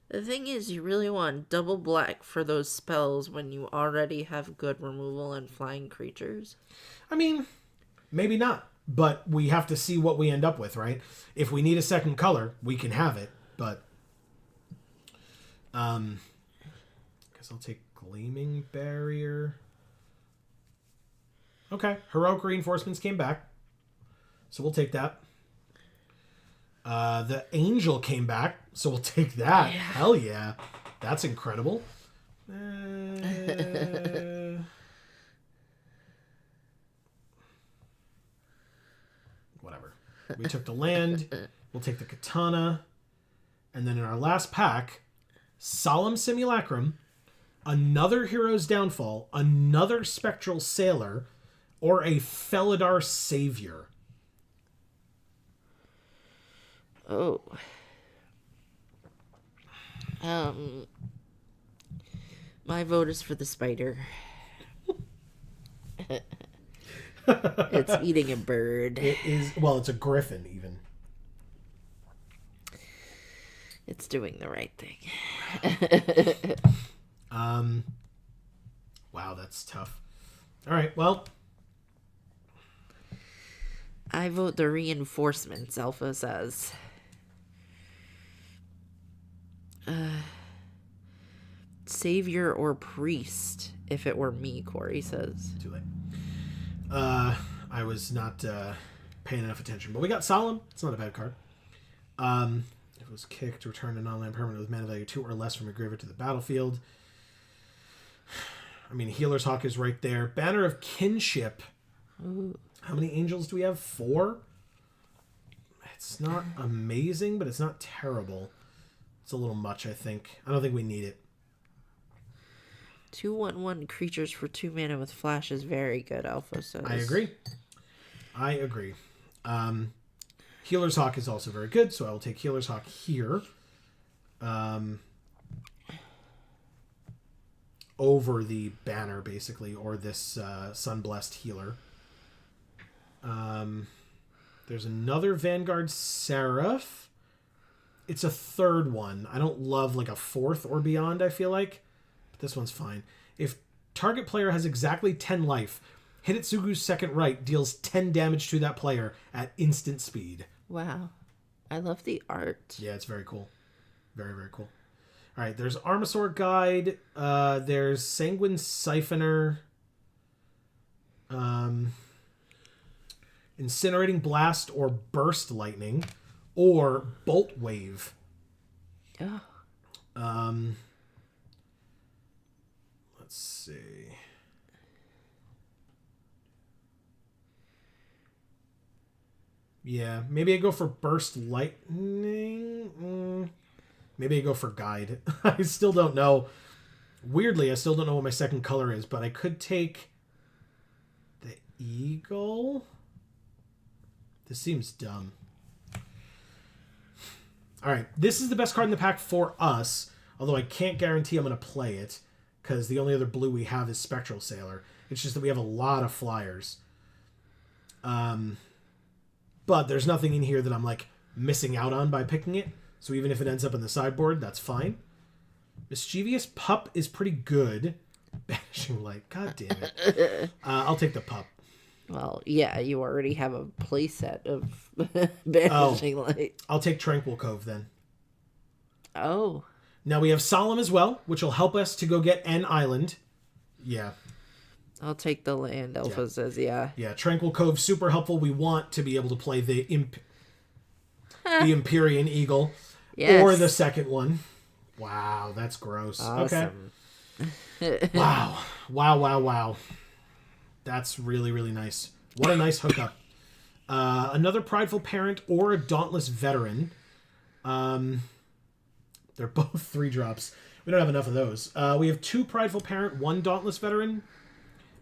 Speaker 2: The thing is, you really want double black for those spells when you already have good removal and flying creatures.
Speaker 1: I mean, maybe not. But we have to see what we end up with, right? If we need a second color, we can have it. But, guess I'll take Gleaming Barrier. Okay, Heroic Reinforcements came back. So we'll take that. The Angel came back, so we'll take that. Yeah. Hell yeah. That's incredible. Whatever. We took the land. We'll take the Katana. And then in our last pack, Solemn Simulacrum, another Hero's Downfall, another Spectral Sailor, or a Felidar Savior.
Speaker 2: Oh. My vote is for the spider. It's eating a bird.
Speaker 1: It is, well, it's a griffin even.
Speaker 2: It's doing the right thing.
Speaker 1: Wow, that's tough. All right, well.
Speaker 2: I vote the reinforcements, Alpha says. Savior or priest, if it were me, Corey says.
Speaker 1: Too late. I was not paying enough attention, but we got Solemn. It's not a bad card. If it was kicked, return an online permanent with mana value 2 or less from your graveyard to the battlefield. I mean, Healer's Hawk is right there. Banner of Kinship.
Speaker 2: Ooh.
Speaker 1: How many angels do we have? 4? It's not amazing, but it's not terrible. It's a little much, I think. I don't think we need it.
Speaker 2: 2/1/1 creatures for 2 mana with flash is very good, Alpha says.
Speaker 1: I agree. Healer's Hawk is also very good, so I will take Healer's Hawk here. Over the banner, basically, or this Sunblessed Healer. There's another Vanguard Seraph. It's a 3rd one. I don't love like a 4th or beyond, I feel like. But this one's fine. If target player has exactly 10 life, Hidetsugu's second right deals 10 damage to that player at instant speed.
Speaker 2: Wow. I love the art.
Speaker 1: Yeah, it's very cool. Very, very cool. All right, there's Armasaur Guide. There's Sanguine Siphoner. Incinerating Blast or Burst Lightning, or Bolt Wave.
Speaker 2: Oh.
Speaker 1: Let's see. Yeah, maybe I go for Burst Lightning. Maybe I go for Guide. I still don't know. Weirdly, I still don't know what my second color is, but I could take the Eagle. This seems dumb. All right, this is the best card in the pack for us, although I can't guarantee I'm going to play it because the only other blue we have is Spectral Sailor. It's just that we have a lot of flyers. But there's nothing in here that I'm like missing out on by picking it. So even if it ends up in the sideboard, that's fine. Mischievous Pup is pretty good. Banishing Light. God damn it. I'll take the Pup.
Speaker 2: Well, yeah, you already have a playset of Banishing Light.
Speaker 1: I'll take Tranquil Cove then.
Speaker 2: Oh.
Speaker 1: Now we have Solemn as well, which will help us to go get an island. Yeah.
Speaker 2: I'll take the land, Alpha says, yeah.
Speaker 1: Yeah, Tranquil Cove, super helpful. We want to be able to play the Empyrean Eagle.
Speaker 2: Yes.
Speaker 1: Or the second one. Wow, that's gross.
Speaker 2: Awesome.
Speaker 1: Okay. Wow. That's really, really nice. What a nice hookup. Another Prideful Parent or a Dauntless Veteran. They're both 3-drops. We don't have enough of those. We have 2 Prideful Parent, 1 Dauntless Veteran.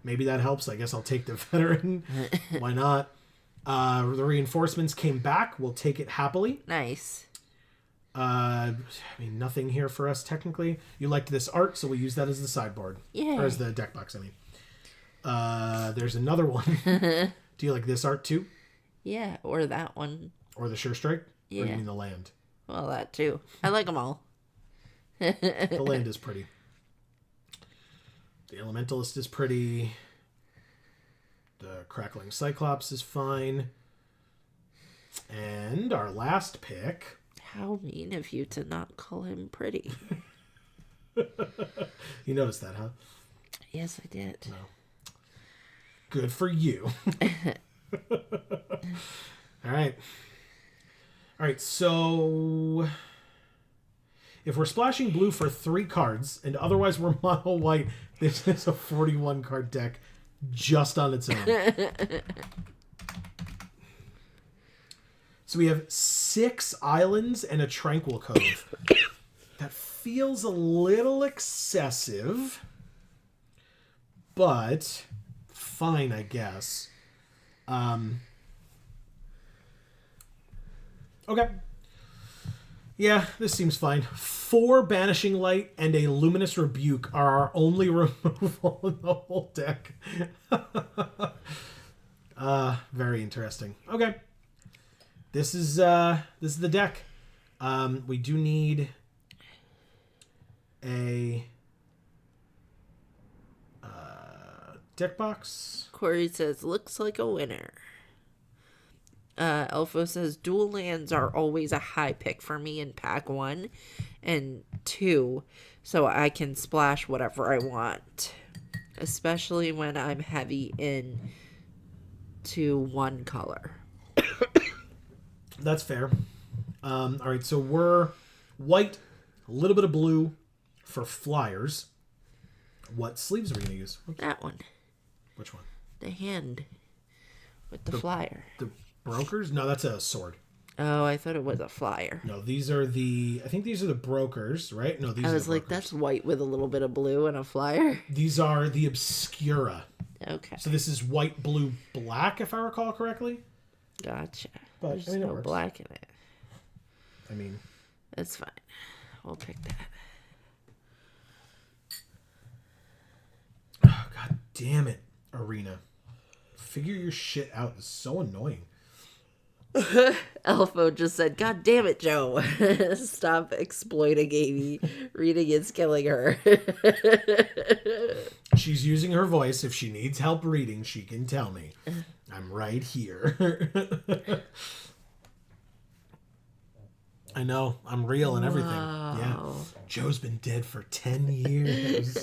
Speaker 1: Maybe that helps. I guess I'll take the Veteran. Why not? The Reinforcements came back. We'll take it happily.
Speaker 2: Nice.
Speaker 1: I mean, nothing here for us, technically. You liked this art, so we'll use that as the sideboard.
Speaker 2: Yeah.
Speaker 1: Or as the deck box, I mean. There's another one. Do you like this art, too?
Speaker 2: Yeah, or that one.
Speaker 1: Or the Sure Strike?
Speaker 2: Yeah.
Speaker 1: Or you mean the land?
Speaker 2: Well, that, too. I like them all.
Speaker 1: The land is pretty. The Elementalist is pretty. The Crackling Cyclops is fine. And our last pick...
Speaker 2: How mean of you to not call him pretty.
Speaker 1: You noticed that, huh?
Speaker 2: Yes, I did.
Speaker 1: No. Good for you. All right, so if we're splashing blue for 3 cards and otherwise we're mono white, this is a 41 card deck just on its own. So we have 6 islands and a Tranquil Cove. That feels a little excessive, but fine, I guess. Okay. Yeah, this seems fine. 4 Banishing Light and a Luminous Rebuke are our only removal in the whole deck. Very interesting. Okay. This is the deck. We do need a deck box.
Speaker 2: Corey says, looks like a winner. Elfo says, dual lands are always a high pick for me in pack 1 and 2, so I can splash whatever I want, especially when I'm heavy in to one color.
Speaker 1: That's fair. All right, so we're white, a little bit of blue for flyers. What sleeves are we going to use? Oops.
Speaker 2: That one.
Speaker 1: Which one?
Speaker 2: The hand with the flyer.
Speaker 1: The brokers? No, that's a sword.
Speaker 2: Oh, I thought it was a flyer.
Speaker 1: No, these are the... I think these are the brokers, right? No, these are the
Speaker 2: I was like, that's white with a little bit of blue and a flyer.
Speaker 1: These are the Obscura.
Speaker 2: Okay.
Speaker 1: So this is white, blue, black, if I recall correctly.
Speaker 2: Gotcha.
Speaker 1: But,
Speaker 2: There's
Speaker 1: I mean, it
Speaker 2: no
Speaker 1: works.
Speaker 2: black in it.
Speaker 1: I mean...
Speaker 2: That's fine. We'll pick that.
Speaker 1: Oh, God damn it, Arena. Figure your shit out. It's so annoying.
Speaker 2: Elfo just said, God damn it, Joe. Stop exploiting Amy. Reading is killing her.
Speaker 1: She's using her voice. If she needs help reading, she can tell me. I'm right here. I know. I'm real and everything.
Speaker 2: Wow.
Speaker 1: Yeah. Joe's been dead for 10 years.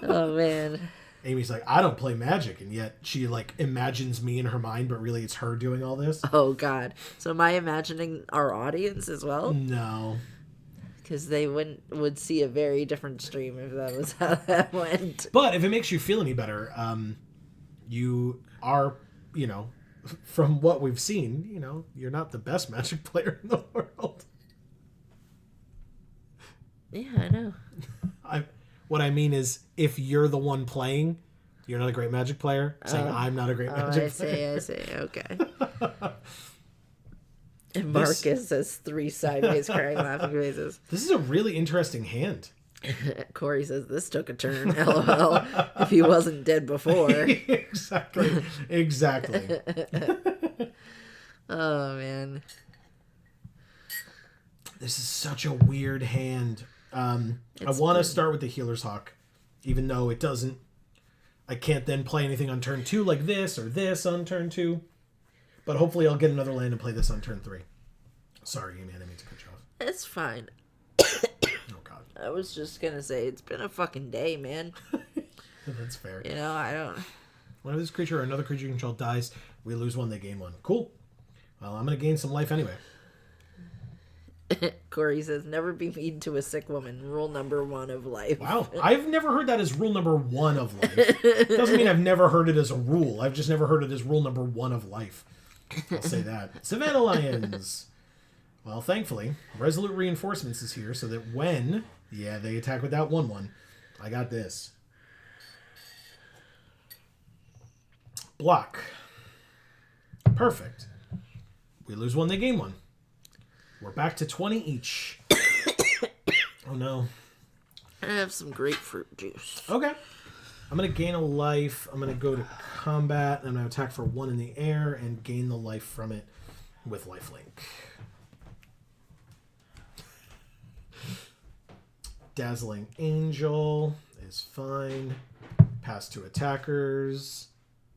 Speaker 2: Oh, man.
Speaker 1: Amy's like, I don't play Magic, and yet she like imagines me in her mind, but really it's her doing all this.
Speaker 2: Oh God! So am I imagining our audience as well?
Speaker 1: No.
Speaker 2: Because they would see a very different stream if that was how that went.
Speaker 1: But if it makes you feel any better, you are, from what we've seen, you're not the best Magic player in the world.
Speaker 2: Yeah, I know.
Speaker 1: What I mean is, if you're the one playing, you're not a great Magic player. Saying I'm not a great Magic player.
Speaker 2: I see. Okay. And Marcus says 3 sideways crying laughing faces.
Speaker 1: This is a really interesting hand.
Speaker 2: Corey says this took a turn. LOL. If he wasn't dead before.
Speaker 1: Exactly.
Speaker 2: Oh man.
Speaker 1: This is such a weird hand. I want to start with the Healer's Hawk, even though it doesn't. I can't then play anything on turn 2 like this or this on turn 2. But hopefully I'll get another land and play this on turn 3. Sorry, Amy, I didn't mean to cut you off.
Speaker 2: It's fine.
Speaker 1: Oh, God.
Speaker 2: I was just going to say, it's been a fucking day, man.
Speaker 1: That's fair.
Speaker 2: I don't...
Speaker 1: Whenever this creature or another creature you control dies, we lose 1, they gain 1. Cool. Well, I'm going to gain some life anyway.
Speaker 2: Corey says, never be mean to a sick woman. Rule number 1 of life.
Speaker 1: Wow. I've never heard that as rule number 1 of life. Doesn't mean I've never heard it as a rule. I've just never heard it as rule number 1 of life. I'll say that. Savannah Lions. Well, thankfully, Resolute Reinforcements is here so that when, they attack with that 1/1, I got this. Block. Perfect. We lose 1, they gain 1. We're back to 20 each. Oh, no.
Speaker 2: I have some grapefruit juice.
Speaker 1: Okay. I'm going to gain a life. I'm going to go to combat, and I'm going to attack for 1 in the air and gain the life from it with lifelink. Dazzling Angel is fine. Pass 2 attackers.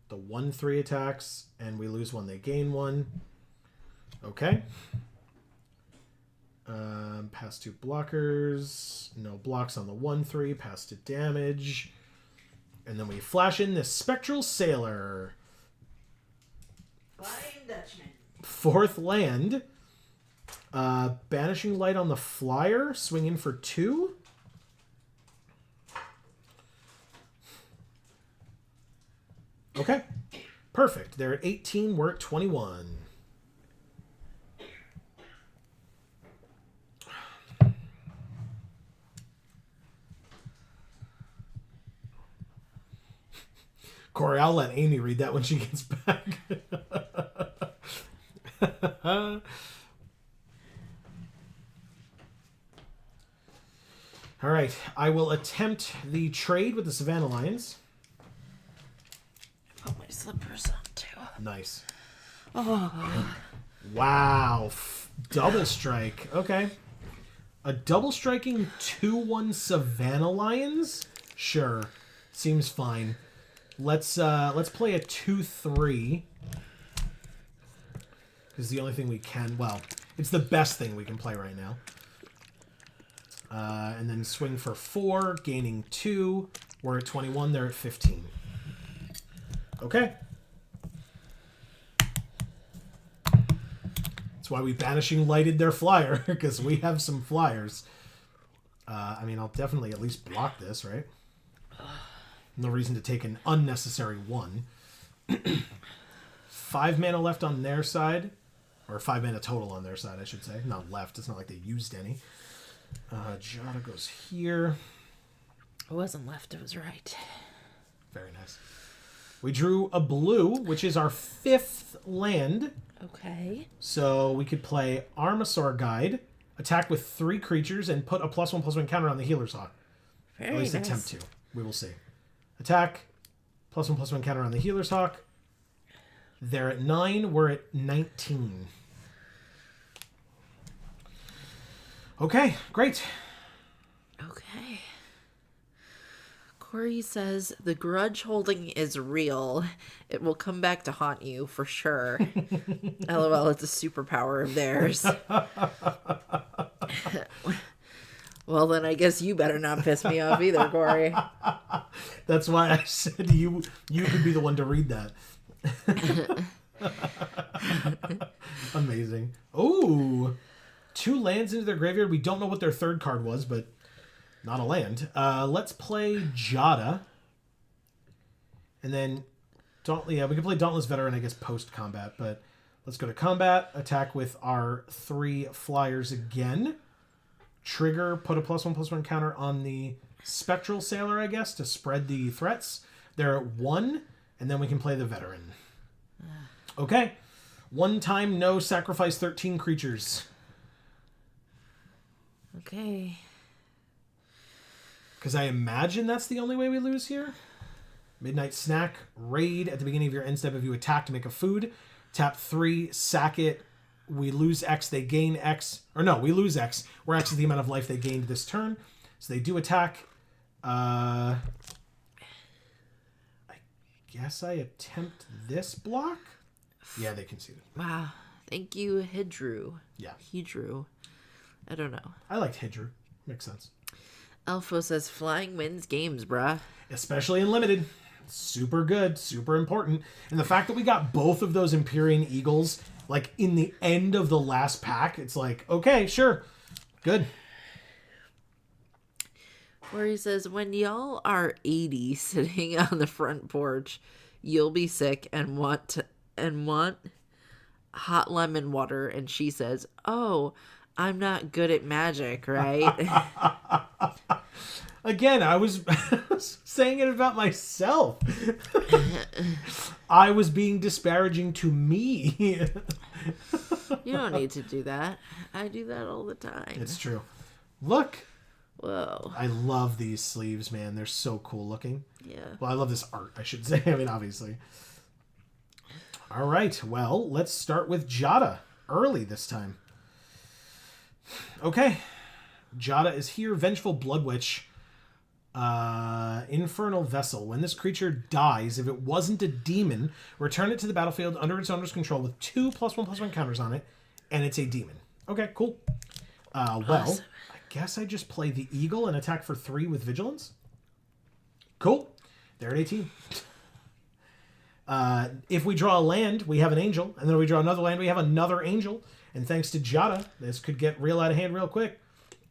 Speaker 1: The 1/3 attacks, and we lose 1, they gain 1. Okay. Pass 2 blockers. No blocks on the 1/3. Pass to damage. And then we flash in this Spectral Sailor.
Speaker 2: Flying Dutchman.
Speaker 1: 4th land. Banishing Light on the flyer. Swing in for 2. Okay. Perfect. They're at 18. We're at 21. Corey, I'll let Amy read that when she gets back. All right. I will attempt the trade with the Savannah Lions.
Speaker 2: Put my slippers on, too.
Speaker 1: Nice.
Speaker 2: Oh.
Speaker 1: Wow. Double strike. Okay. A double striking 2/1 Savannah Lions? Sure. Seems fine. Let's play a 2/3. Because the only thing we can... Well, it's the best thing we can play right now. And then swing for 4, gaining 2. We're at 21. They're at 15. Okay. That's why we Banishing Lighted their flyer, because we have some flyers. I'll definitely at least block this, right? No reason to take an unnecessary 1. 5 mana left on their side. Or 5 mana total on their side, I should say. Not left. It's not like they used any. Jada goes here.
Speaker 2: It wasn't left, it was right.
Speaker 1: Very nice. We drew a blue, which is our 5th land.
Speaker 2: Okay.
Speaker 1: So we could play Armasaur Guide, attack with 3 creatures, and put a +1/+1 counter on the Healer's Hawk.
Speaker 2: Very
Speaker 1: At least
Speaker 2: nice.
Speaker 1: attempt to. We will see. Attack, +1/+1 counter on the Healer's Hawk. They're at 9. We're at 19. Okay, great.
Speaker 2: Okay. Corey says, the grudge holding is real. It will come back to haunt you for sure. LOL, it's a superpower of theirs. Well, then I guess you better not piss me off either, Corey.
Speaker 1: That's why I said you could be the one to read that. Amazing. Oh, 2 lands into their graveyard. We don't know what their third card was, but not a land. Let's play Jada. And then, we can play Dauntless Veteran, I guess, post-combat. But let's go to combat, attack with our 3 flyers again. Trigger, put a +1/+1 counter on the Spectral Sailor, I guess, to spread the threats. They're at 1, and then we can play the Veteran. Okay. 1 time, no, sacrifice 13 creatures.
Speaker 2: Okay.
Speaker 1: Because I imagine that's the only way we lose here. Midnight Snack, raid at the beginning of your end step if you attack to make a food. Tap 3, sack it. We lose X, they gain X. Or no, we lose X, where X is the amount of life they gained this turn. So they do attack. I guess I attempt this block? Yeah, they conceded.
Speaker 2: Wow. Thank you, Hidru.
Speaker 1: Yeah.
Speaker 2: Hidru. I don't know.
Speaker 1: I liked Hidru. Makes sense.
Speaker 2: Elfo says flying wins games, bruh.
Speaker 1: Especially in Limited. Super good. Super important. And the fact that we got both of those Empyrean Eagles, like, in the end of the last pack, it's like, okay, sure. Good.
Speaker 2: Where he says, when y'all are 80 sitting on the front porch, you'll be sick and want hot lemon water. And she says, oh, I'm not good at magic, right?
Speaker 1: Again, I was saying it about myself. I was being disparaging to me.
Speaker 2: You don't need to do that. I do that all the time.
Speaker 1: It's true. Look.
Speaker 2: Whoa.
Speaker 1: I love these sleeves, man. They're so cool looking.
Speaker 2: Yeah.
Speaker 1: Well, I love this art, I should say. I mean, obviously. All right. Well, let's start with Jada. Early this time. Okay. Jada is here. Vengeful Blood Witch. Infernal Vessel. When this creature dies, if it wasn't a demon, return it to the battlefield under its owner's control with 2 +1/+1 counters on it, and it's a demon. Okay, cool. Well,
Speaker 2: Awesome.
Speaker 1: I guess I just play the Eagle and attack for 3 with Vigilance. Cool. They're at 18. If we draw a land, we have an Angel, and then if we draw another land, we have another Angel. And thanks to Jada, this could get real out of hand real quick.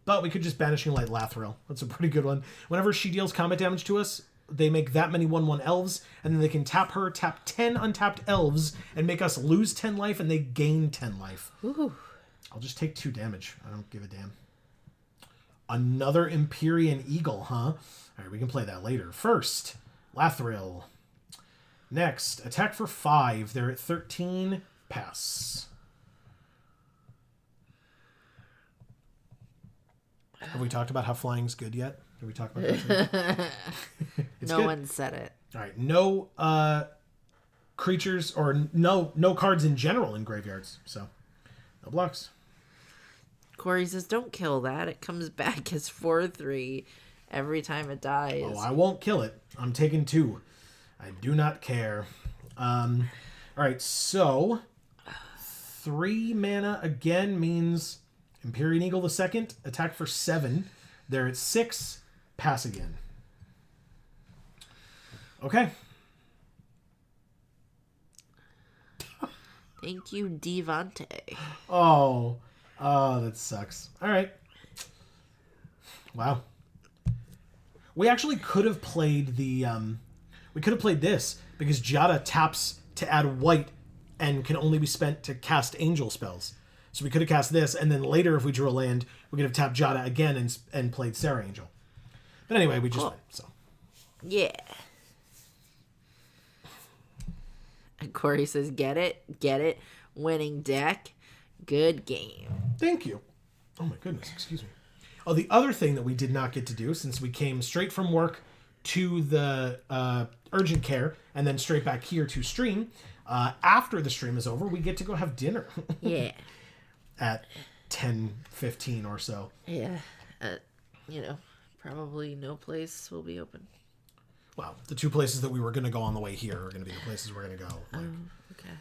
Speaker 1: But we could just Banishing Light Lathril. That's a pretty good one. Whenever she deals combat damage to us, they make that many 1/1 elves, and then they can tap her, tap 10 untapped elves, and make us lose 10 life, and they gain 10 life.
Speaker 2: Ooh.
Speaker 1: I'll just take 2 damage. I don't give a damn. Another Empyrean Eagle, huh? All right, we can play that later. First, Lathril. Next, attack for 5. They're at 13. Pass. Have we talked about how flying's good yet? Have we talked about that?
Speaker 2: No
Speaker 1: good.
Speaker 2: one said it.
Speaker 1: All right, no creatures or no cards in general in graveyards, so no blocks.
Speaker 2: Corey says, don't kill that. It comes back as 4/3 every time it dies.
Speaker 1: Oh, I won't kill it. I'm taking 2. I do not care. All right, so 3 mana again means Empyrean Eagle the second, attack for 7. They're at 6, pass again. Okay.
Speaker 2: Thank you, Devante.
Speaker 1: Oh, that sucks. All right. Wow. We actually could have played the we could have played this because Jada taps to add white and can only be spent to cast angel spells. So we could have cast this, and then later if we drew a land, we could have tapped Jada again and played Sarah Angel. But anyway, we just went, so.
Speaker 2: Yeah. And Corey says, get it. Winning deck. Good game.
Speaker 1: Thank you. Oh my goodness, excuse me. Oh, the other thing that we did not get to do, since we came straight from work to the urgent care and then straight back here to stream, after the stream is over, we get to go have dinner.
Speaker 2: Yeah.
Speaker 1: At 10:15 or so.
Speaker 2: Yeah. Probably no place will be open.
Speaker 1: Well, the 2 places that we were going to go on the way here are going to be the places we're going to go. Like,
Speaker 2: Okay.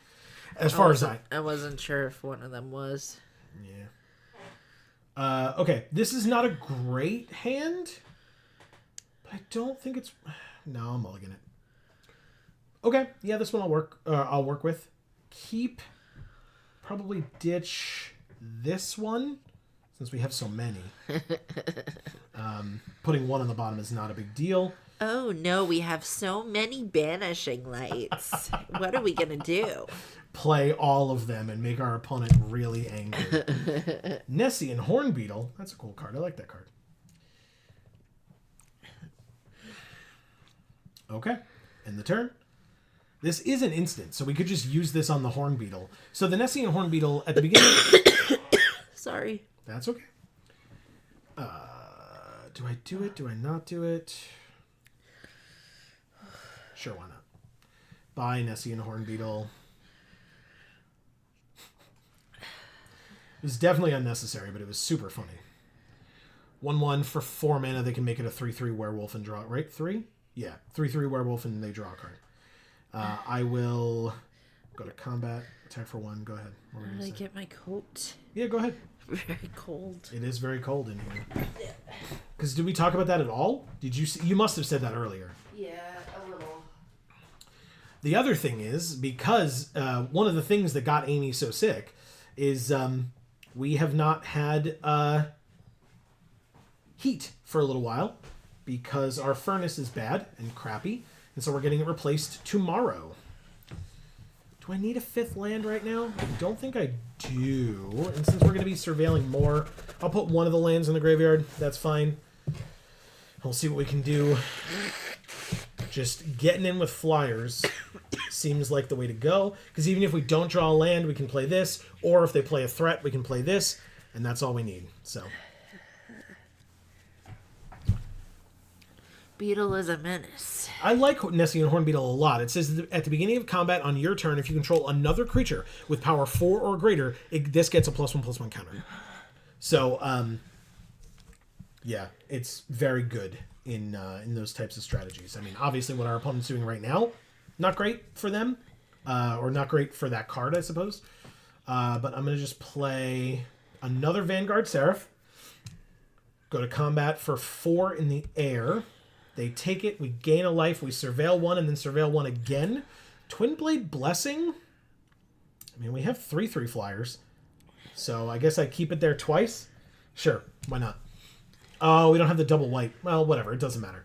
Speaker 1: as far as
Speaker 2: I wasn't sure if one of them was.
Speaker 1: Yeah. Okay, this is not a great hand, but I don't think it's... No, I'm mulligan it. Okay, yeah, this one I'll work with. Keep... Probably ditch this one, since we have so many. Putting one on the bottom is not a big deal.
Speaker 2: Oh no, we have so many banishing lights. What are we gonna do?
Speaker 1: Play all of them and make our opponent really angry. Nessie and Hornbeetle. That's a cool card. I like that card. Okay. End the turn. This is an instant, so we could just use this on the Hornbeetle. So the Nessie and Hornbeetle at the beginning...
Speaker 2: Sorry.
Speaker 1: That's okay. Do I do it? Do I not do it? Sure, why not? Bye, Nessie and Hornbeetle. It was definitely unnecessary, but it was super funny. 1/1 for 4 mana. They can make it a 3/3 werewolf and draw it, right? 3? Yeah, 3/3 werewolf and they draw a card. I will go to combat. Attack for 1. Go ahead. What were you
Speaker 2: Did I
Speaker 1: gonna say?
Speaker 2: get my coat?
Speaker 1: Yeah, go ahead.
Speaker 2: Very cold.
Speaker 1: It is very cold in here. Because did we talk about that at all? Did you? You must have said that earlier.
Speaker 2: Yeah, a little.
Speaker 1: The other thing is, because one of the things that got Amy so sick is we have not had heat for a little while because our furnace is bad and crappy, and so we're getting it replaced tomorrow. Do I need a 5th land right now? I don't think I do. And since we're going to be surveilling more, I'll put one of the lands in the graveyard. That's fine. We'll see what we can do. Just getting in with flyers seems like the way to go. Because even if we don't draw a land, we can play this. Or if they play a threat, we can play this. And that's all we need. So...
Speaker 2: Beetle is a menace.
Speaker 1: I like Nessie and Hornbeetle a lot. It says that at the beginning of combat on your turn, if you control another creature with power 4 or greater, this gets a +1/+1 counter. So, yeah, it's very good in those types of strategies. I mean, obviously what our opponent's doing right now, not great for them, or not great for that card, I suppose. But I'm going to just play another Vanguard Seraph. Go to combat for 4 in the air. They take it, we gain a life, we surveil 1, and then surveil 1 again. Twin Blade Blessing? I mean, we have 3/3 flyers. So I guess I keep it there twice? Sure, why not? Oh, we don't have the double white. Well, whatever, it doesn't matter.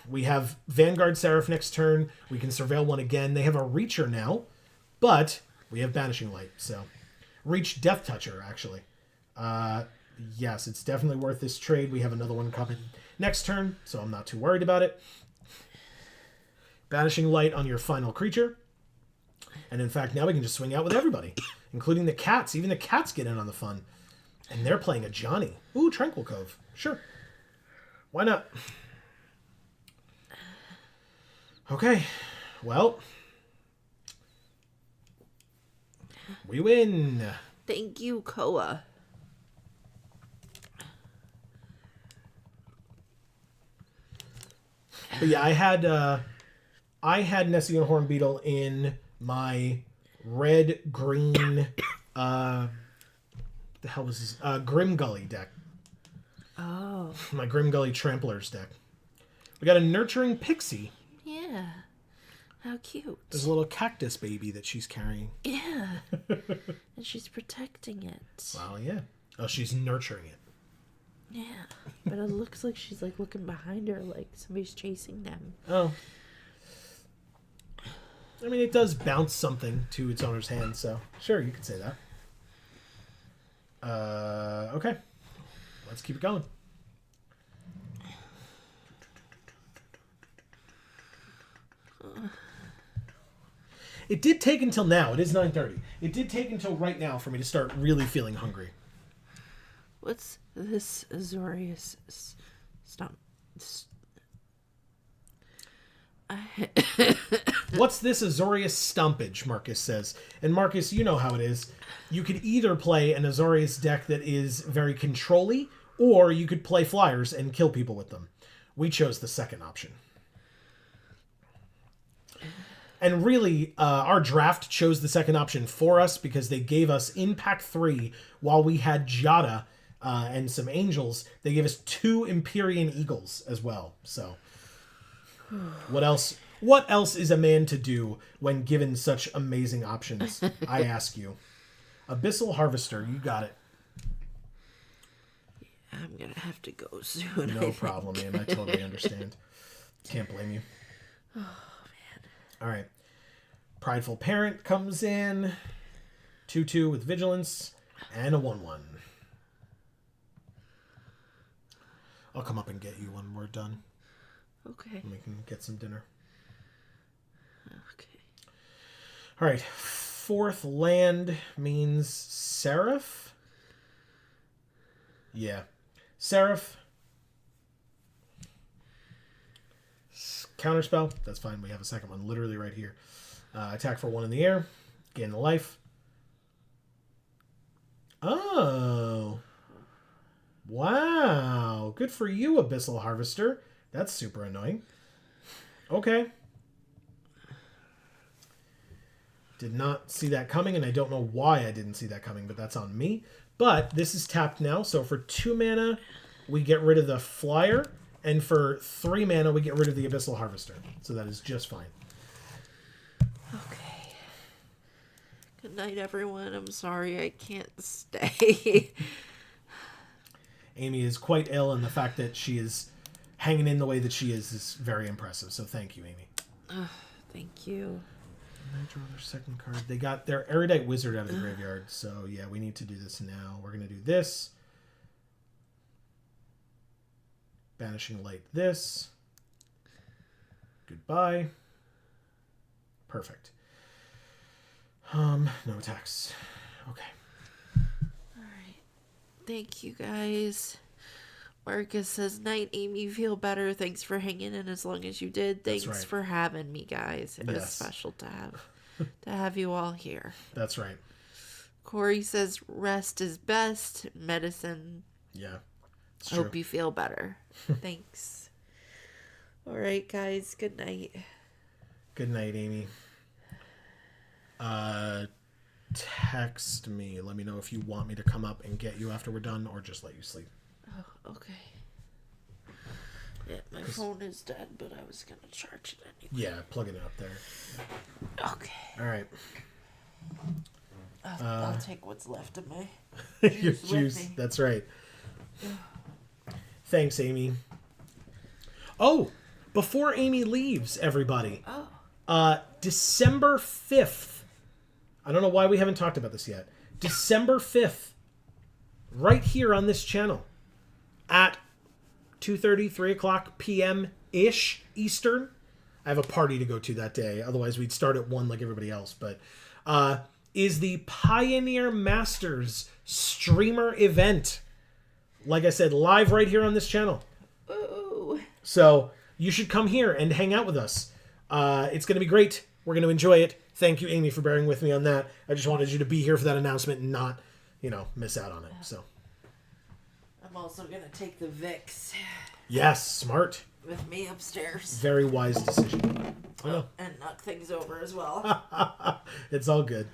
Speaker 1: We have Vanguard Seraph next turn. We can surveil 1 again. They have a Reacher now, but we have Banishing Light, so... Reach Death Toucher, actually. Yes, it's definitely worth this trade. We have another one coming next turn, so I'm not too worried about it. Banishing Light on your final creature. And in fact, now we can just swing out with everybody, including the cats. Even the cats get in on the fun. And they're playing a Johnny. Ooh, Tranquil Cove. Sure. Why not? Okay. Well. We win.
Speaker 2: Thank you, Koa.
Speaker 1: But yeah, I had Nessie and Hornbeetle in my red-green, the hell was this? Grimgully deck.
Speaker 2: Oh.
Speaker 1: My Grimgully Tramplers deck. We got a Nurturing Pixie.
Speaker 2: Yeah. How cute.
Speaker 1: There's a little cactus baby that she's carrying.
Speaker 2: Yeah. And she's protecting it.
Speaker 1: Well, yeah. Oh, she's nurturing it.
Speaker 2: Yeah. But it looks like she's like looking behind her like somebody's chasing them.
Speaker 1: Oh. I mean, it does bounce something to its owner's hand, so sure, you could say that. Okay. Let's keep it going. It did take until now. It is 9:30. It did take until right now for me to start really feeling hungry.
Speaker 2: What's this Azorius? Stop.
Speaker 1: What's this Azorius Stompage, Marcus says. And Marcus, you know how it is. You could either play an Azorius deck that is very control-y, or you could play flyers and kill people with them. We chose the second option. And really, our draft chose the second option for us because they gave us in pack 3 while we had Jada and some angels. They gave us 2 Empyrean eagles as well. So, what else? What else is a man to do when given such amazing options? I ask you. Abyssal Harvester, you got it.
Speaker 2: I'm gonna have to go soon.
Speaker 1: No problem, man. I totally understand. Can't blame you.
Speaker 2: Oh, man.
Speaker 1: All right. Prideful Parent comes in. 2/2 with Vigilance. And a 1/1. I'll come up and get you when we're done.
Speaker 2: Okay.
Speaker 1: And we can get some dinner.
Speaker 2: Okay.
Speaker 1: All right. 4th land means Seraph? Yeah. Seraph. Counterspell. That's fine. We have a second one literally right here. Attack for 1 in the air. Gain the life. Oh. Wow. Good for you, Abyssal Harvester. That's super annoying. Okay. Did not see that coming, and I don't know why I didn't see that coming, but that's on me. But this is tapped now, so for 2 mana, we get rid of the Flyer, and for 3 mana, we get rid of the Abyssal Harvester. So that is just fine.
Speaker 2: Okay. Good night, everyone. I'm sorry I can't stay.
Speaker 1: Amy is quite ill, and the fact that she is hanging in the way that she is very impressive. So thank you, Amy.
Speaker 2: Thank you.
Speaker 1: I draw their second card. They got their Erudite Wizard out of the graveyard. So yeah, we need to do this now. We're going to do this. Banishing Light this. Goodbye. Perfect. No attacks. Okay.
Speaker 2: All right. Thank you, guys. Marcus says, night, Amy, feel better. Thanks for hanging in as long as you did. Thanks
Speaker 1: right.
Speaker 2: for having me, guys. It was special to have you all here.
Speaker 1: That's right.
Speaker 2: Corey says, rest is best. Medicine.
Speaker 1: Yeah.
Speaker 2: I hope you feel better. Thanks. All right, guys. Good night.
Speaker 1: Good night, Amy. Text me. Let me know if you want me to come up and get you after we're done or just let you sleep.
Speaker 2: Oh, okay. Yeah, my phone is dead, but I was going to charge it anyway.
Speaker 1: Yeah, plugging it up there.
Speaker 2: Okay.
Speaker 1: All right.
Speaker 2: I'll take what's left of my
Speaker 1: Your
Speaker 2: juice.
Speaker 1: juice. That's right. Thanks, Amy. Oh, before Amy leaves, everybody. December 5th. I don't know why we haven't talked about this yet. December 5th. Right here on this channel. At 2:30, 3 o'clock p.m.-ish Eastern. I have a party to go to that day. Otherwise, we'd start at 1 like everybody else. But is the Pioneer Masters streamer event. Like I said, live right here on this channel.
Speaker 2: Ooh.
Speaker 1: So you should come here and hang out with us. It's going to be great. We're going to enjoy it. Thank you, Amy, for bearing with me on that. I just wanted you to be here for that announcement and not, miss out on it. So
Speaker 2: I'm also going to take the Vicks
Speaker 1: yes, smart.
Speaker 2: with me upstairs.
Speaker 1: Very wise decision. Oh, no.
Speaker 2: And knock things over as well.
Speaker 1: It's all good.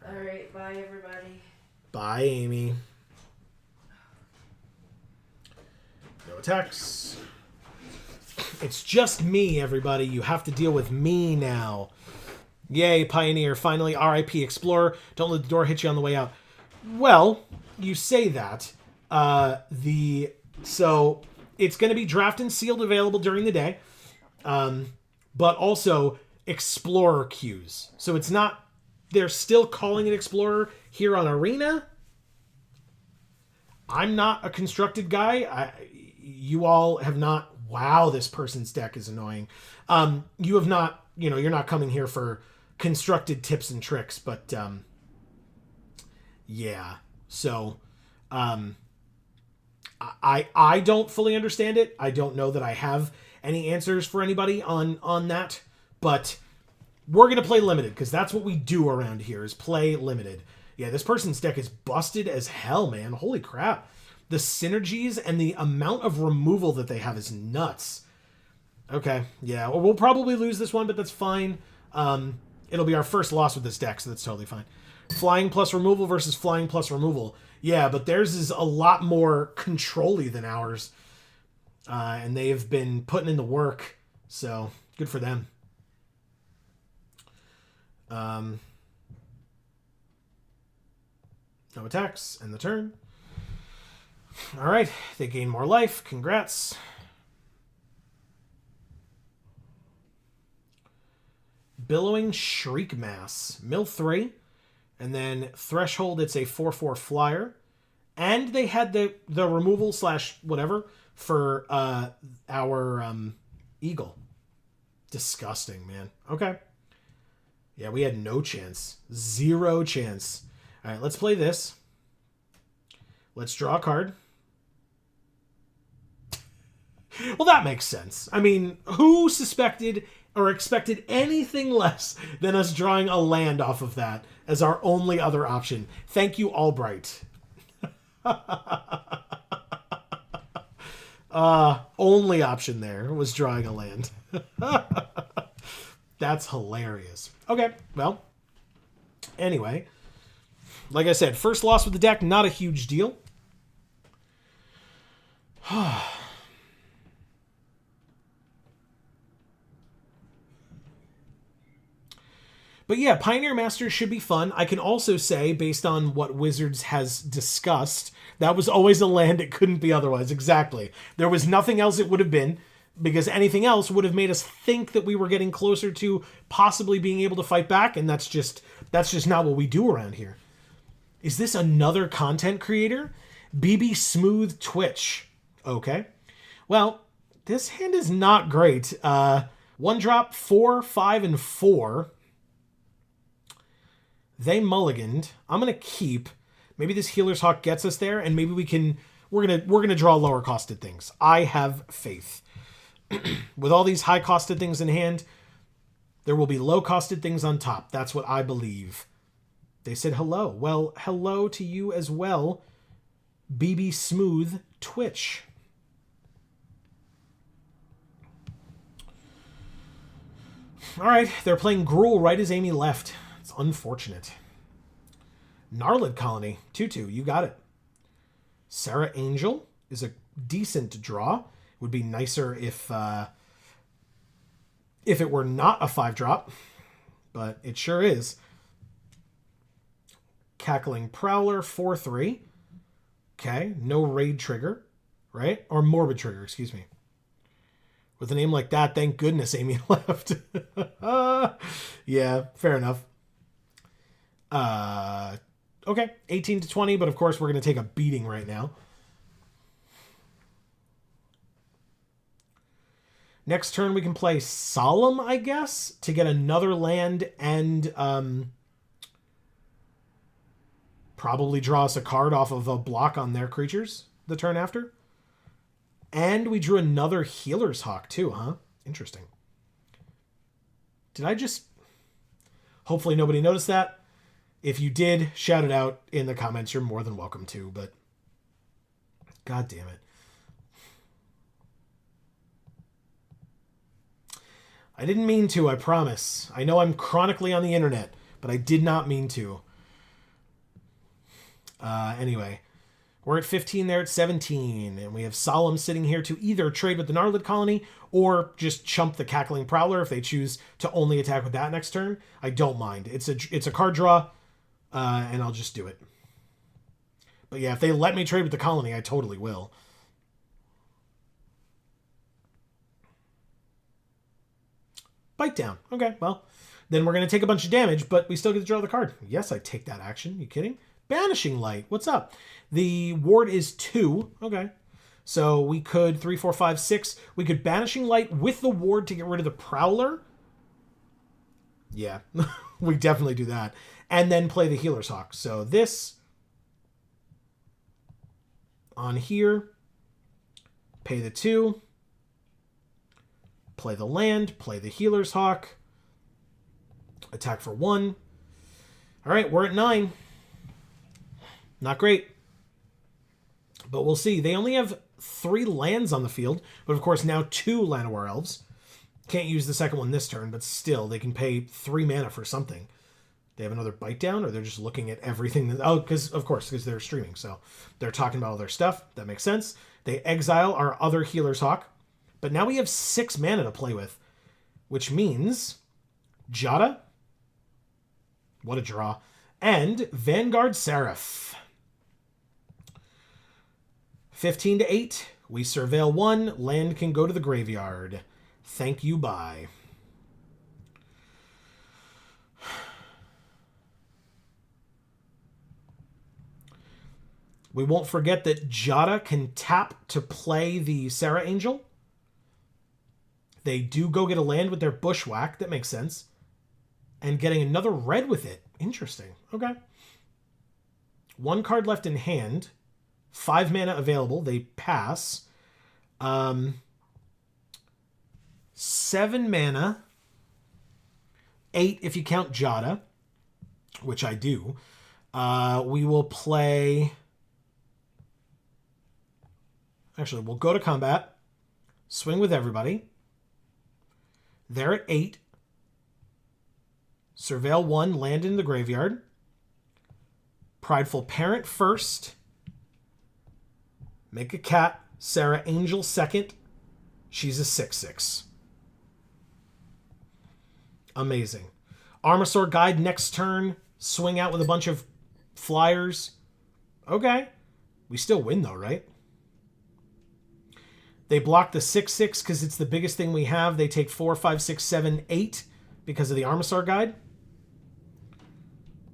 Speaker 2: All right. Bye, everybody.
Speaker 1: Bye, Amy. No attacks. It's just me, everybody. You have to deal with me now. Yay, Pioneer. Finally, R.I.P. Explorer. Don't let the door hit you on the way out. Well, you say that. So it's going to be draft and sealed available during the day. But also Explorer queues. So it's not... They're still calling it Explorer here on Arena. I'm not a constructed guy. You all have not... Wow, this person's deck is annoying. You have not... you're not coming here for constructed tips and tricks, but... yeah. So... I don't fully understand it. I don't know that I have any answers for anybody on that, but we're going to play limited because that's what we do around here is play limited. Yeah, this person's deck is busted as hell, man. Holy crap. The synergies and the amount of removal that they have is nuts. Okay, yeah, well, we'll probably lose this one, but that's fine. It'll be our first loss with this deck, so that's totally fine. Flying plus removal versus flying plus removal. Yeah, but theirs is a lot more control-y than ours. And they have been putting in the work, so good for them. No attacks, end the turn. All right, they gain more life. Congrats. Billowing Shriek Mass. Mill 3. And then Threshold, it's a 4/4 flyer. And they had the removal / whatever for our Eagle. Disgusting, man. Okay. Yeah, we had no chance. 0 chance. All right, let's play this. Let's draw a card. Well, that makes sense. I mean, who suspected or expected anything less than us drawing a land off of that as our only other option? Thank you, Albright. Only option there was drawing a land. That's hilarious. Okay, well, anyway, like I said, first loss with the deck, not a huge deal. But yeah, Pioneer Masters should be fun. I can also say, based on what Wizards has discussed, that was always a land it couldn't be otherwise. Exactly. There was nothing else it would have been, because anything else would have made us think that we were getting closer to possibly being able to fight back, and that's just not what we do around here. Is this another content creator? BB Smooth Twitch. Okay. Well, this hand is not great. 1-drop, 4, 5, and 4. They mulliganed. I'm gonna keep. Maybe this Healer's Hawk gets us there, and maybe we're gonna draw lower costed things. I have faith. With all these high costed things in hand, there will be low costed things on top. That's what I believe. They said hello. Well, hello to you as well, BB Smooth Twitch. All right, they're playing Gruul right as Amy left. It's unfortunate. Gnarlid Colony, 2/2, you got it. Sarah Angel is a decent draw. Would be nicer if it were not a 5-drop, but it sure is. Cackling Prowler, 4/3. Okay, no raid trigger, right? Or morbid trigger, excuse me. With a name like that, thank goodness Amy left. Yeah, fair enough. Okay, 18 to 20, but of course we're going to take a beating right now. Next turn we can play Solemn, I guess, to get another land and probably draw us a card off of a block on their creatures the turn after. And we drew another Healer's Hawk too, huh? Interesting. Did I just... Hopefully nobody noticed that. If you did, shout it out in the comments. You're more than welcome to, but... God damn it. I didn't mean to, I promise. I know I'm chronically on the internet, but I did not mean to. Anyway, we're at 15, they're at 17, and we have Solemn sitting here to either trade with the Gnarlid Colony or just chump the Cackling Prowler if they choose to only attack with that next turn. I don't mind. It's a card draw, and I'll just do it. But yeah, if they let me trade with the Colony, I totally will. Bite down. Okay, well, then we're going to take a bunch of damage, but we still get to draw the card. Yes, I take that action. You kidding? Banishing Light. What's up? The ward is 2. Okay. So we could 3, 4, 5, 6. We could Banishing Light with the ward to get rid of the Prowler. Yeah, we definitely do that. And then play the Healer's Hawk. So this on here. Pay the 2. Play the land, play the Healer's Hawk. Attack for 1. All right, we're at 9. Not great. But we'll see. They only have 3 lands on the field, but of course now 2 Llanowar Elves. Can't use the second one this turn, but still, they can pay 3 mana for something. They have another bite down, or they're just looking at everything. Because they're streaming, so they're talking about all their stuff. That makes sense. They exile our other Healer's Hawk. But now we have 6 mana to play with, which means Jada, what a draw, and Vanguard Seraph. 15-8. We surveil 1. Land can go to the graveyard. Thank you, bye. We won't forget that Jada can tap to play the Sarah Angel. They do go get a land with their Bushwhack. That makes sense. And getting another red with it. Interesting. Okay. 1 card left in hand. 5 mana available. They pass. 7 mana. 8 if you count Jada, which I do. We will play... Actually, we'll go to combat. Swing with everybody. They're at 8. Surveil 1, land in the graveyard. Prideful Parent first. Make a cat. Sarah Angel second. She's a 6/6. Amazing. Armasaur Guide next turn. Swing out with a bunch of flyers. Okay. We still win though, right? They block the 6/6 because it's the biggest thing we have. They take 4, 5, 6, 7, 8 because of the Armasaur Guide.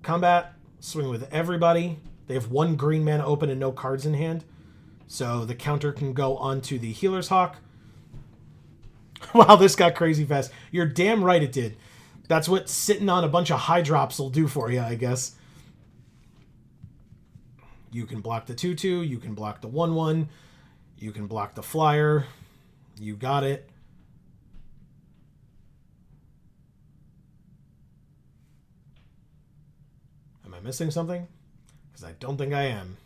Speaker 1: Combat. Swing with everybody. They have 1 green mana open and no cards in hand. So the counter can go onto the Healer's Hawk. Wow, this got crazy fast. You're damn right it did. That's what sitting on a bunch of high drops will do for you, I guess. You can block the 2/2. You can block the 1/1. You can block the flyer. You got it. Am I missing something? Because I don't think I am.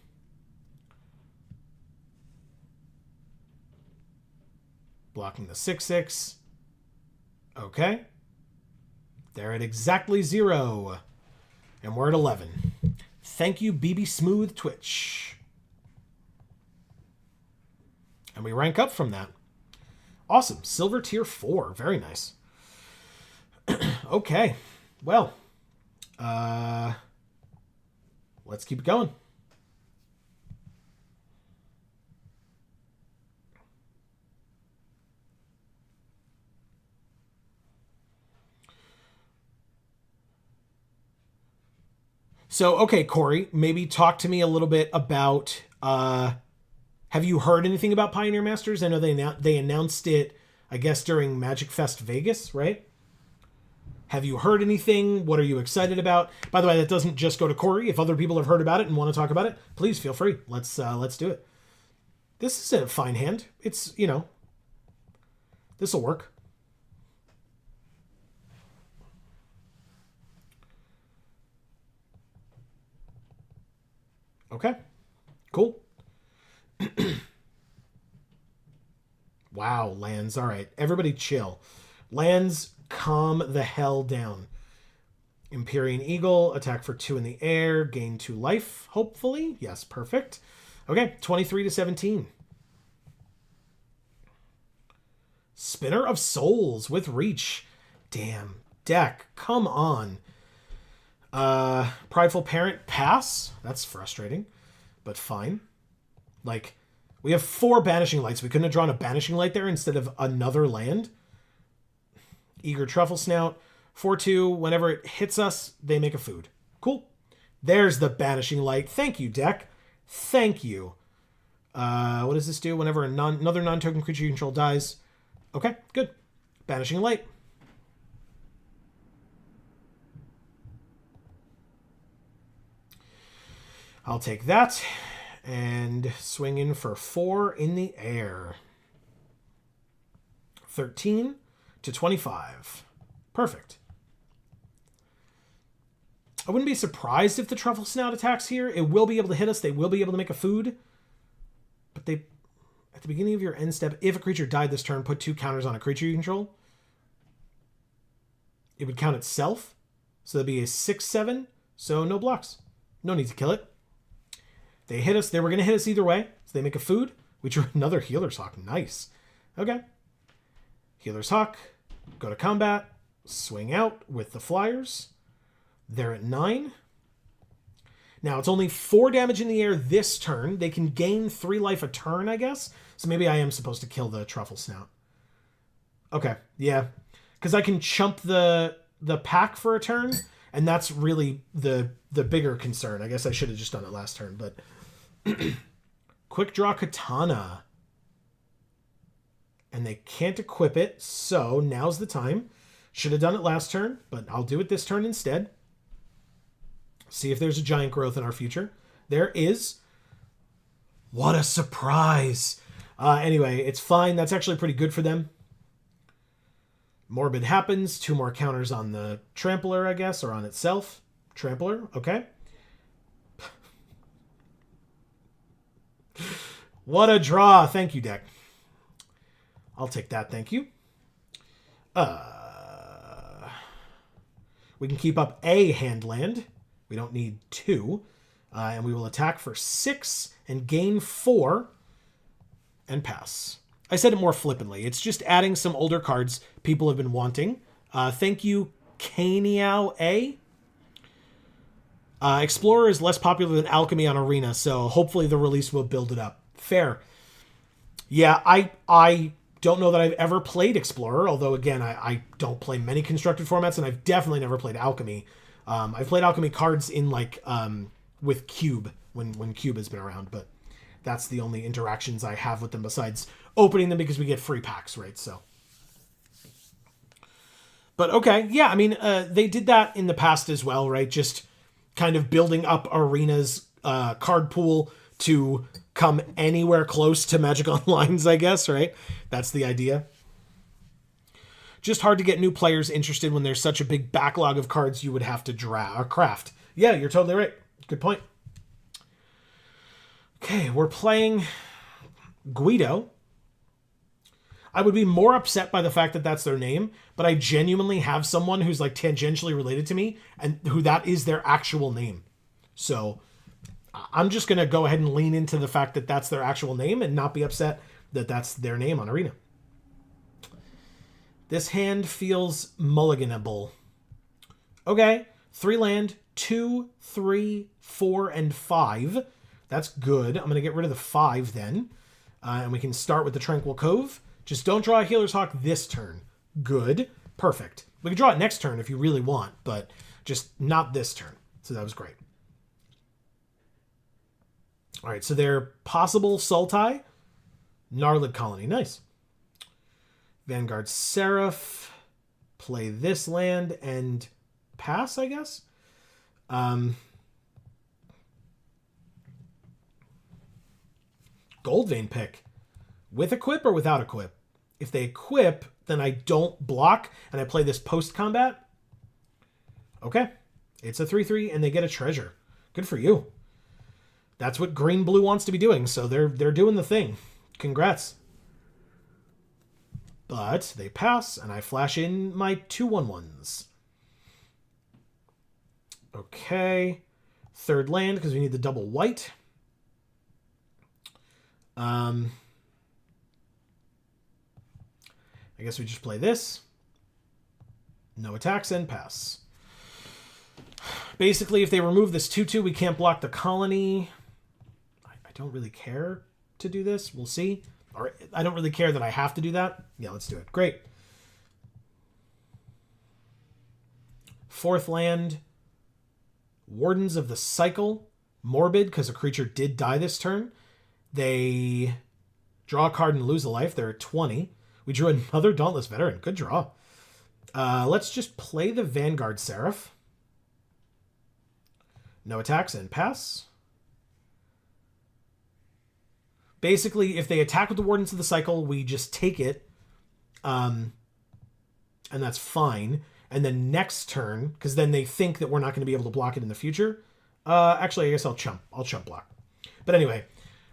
Speaker 1: Blocking the 6/6. Okay. They're at exactly 0. And we're at 11. Thank you, BB Smooth Twitch. And we rank up from that. Awesome. Silver tier 4. Very nice. Okay. Well. Let's keep it going. So, okay, Corey, maybe talk to me a little bit about... have you heard anything about Pioneer Masters? I know they announced it, I guess, during Magic Fest Vegas, right? Have you heard anything? What are you excited about? By the way, that doesn't just go to Corey. If other people have heard about it and want to talk about it, please feel free. Let's do it. This is a fine hand. It's, this will work. Okay, cool. Wow, lands. All right, everybody chill. Lands, calm the hell down. Empyrean Eagle, attack for 2 in the air, gain 2 life, hopefully. Yes, perfect. Okay, 23-17. Spinner of Souls with reach. Damn, deck, come on. Prideful Parent, pass. That's frustrating, but fine. Like, we have 4 Banishing Lights. We couldn't have drawn a Banishing Light there instead of another land. Eager Truffle Snout. 4/2. Whenever it hits us, they make a food. Cool. There's the Banishing Light. Thank you, deck. Thank you. What does this do? Whenever another non-token creature you control dies. Okay, good. Banishing Light. I'll take that and swing in for 4 in the air. 13-25. Perfect. I wouldn't be surprised if the Truffle Snout attacks here. It will be able to hit us. They will be able to make a food. But they, at the beginning of your end step, if a creature died this turn, put 2 counters on a creature you control. It would count itself. So that'd be a 6/7. So no blocks. No need to kill it. They hit us. They were going to hit us either way. So they make a food. We drew another Healer's Hawk. Nice. Okay. Healer's Hawk. Go to combat. Swing out with the flyers. They're at 9. Now, it's only 4 damage in the air this turn. They can gain 3 life a turn, I guess. So maybe I am supposed to kill the Truffle Snout. Okay, yeah. Because I can chump the pack for a turn, and that's really the bigger concern. I guess I should have just done it last turn, but... Quick Draw Katana. And they can't equip it, so now's the time. Should have done it last turn, but I'll do it this turn instead. See if there's a giant growth in our future. There is. What a surprise. Anyway, it's fine. That's actually pretty good for them. Morbid happens. 2 more counters on the Trampler, I guess, or on itself. Trampler, okay. What a draw. Thank you, deck. I'll take that, thank you. We can keep up a hand land. We don't need 2. And we will attack for 6 and gain 4 and pass. I said it more flippantly. It's just adding some older cards people have been wanting. Thank you, Kaniao A. Explorer is less popular than Alchemy on Arena, so hopefully the release will build it up. Fair. Yeah, I don't know that I've ever played Explorer, although, again, I don't play many constructed formats, and I've definitely never played Alchemy. I've played Alchemy cards in, like, with Cube, when Cube has been around, but that's the only interactions I have with them besides opening them because we get free packs, right? So, but okay, yeah, I mean, they did that in the past as well, right? Just kind of building up Arena's card pool to come anywhere close to Magic Online's, I guess, right? That's the idea. Just hard to get new players interested when there's such a big backlog of cards you would have to draw or craft. Yeah, you're totally right. Good point. Okay, we're playing Guido. I would be more upset by the fact that that's their name, but I genuinely have someone who's like tangentially related to me and who that is their actual name. So I'm just going to go ahead and lean into the fact that that's their actual name and not be upset that that's their name on Arena. This hand feels mulliganable. Okay, 3 land, 2, 3, 4, and 5. That's good. I'm going to get rid of the 5 then. And we can start with the Tranquil Cove. Just don't draw a Healer's Hawk this turn. Good. Perfect. We can draw it next turn if you really want, but just not this turn. So that was great. All right, so their possible Sultai. Gnarlid Colony. Nice. Vanguard Seraph. Play this land and pass, I guess. Goldvein pick. With equip or without equip? If they equip, then I don't block and I play this post-combat. Okay. It's a 3/3 and they get a treasure. Good for you. That's what green-blue wants to be doing, so they're doing the thing. Congrats. But they pass, and I flash in my 2/1/1s. Okay. 3rd land, because we need the double white. I guess we just play this. No attacks and pass. Basically, if they remove this 2/2, we can't block the colony. I don't really care to do this. We'll see. Or I don't really care that I have to do that. Yeah, let's do it. Great. 4th land. Wardens of the Cycle. Morbid, because a creature did die this turn. They draw a card and lose a life. They're at 20. We drew another Dauntless Veteran. Good draw. Let's just play the Vanguard Seraph. No attacks and pass. Basically, if they attack with the Wardens of the Cycle, we just take it. And that's fine. And then next turn, because then they think that we're not going to be able to block it in the future. Actually, I guess I'll chump block. But anyway,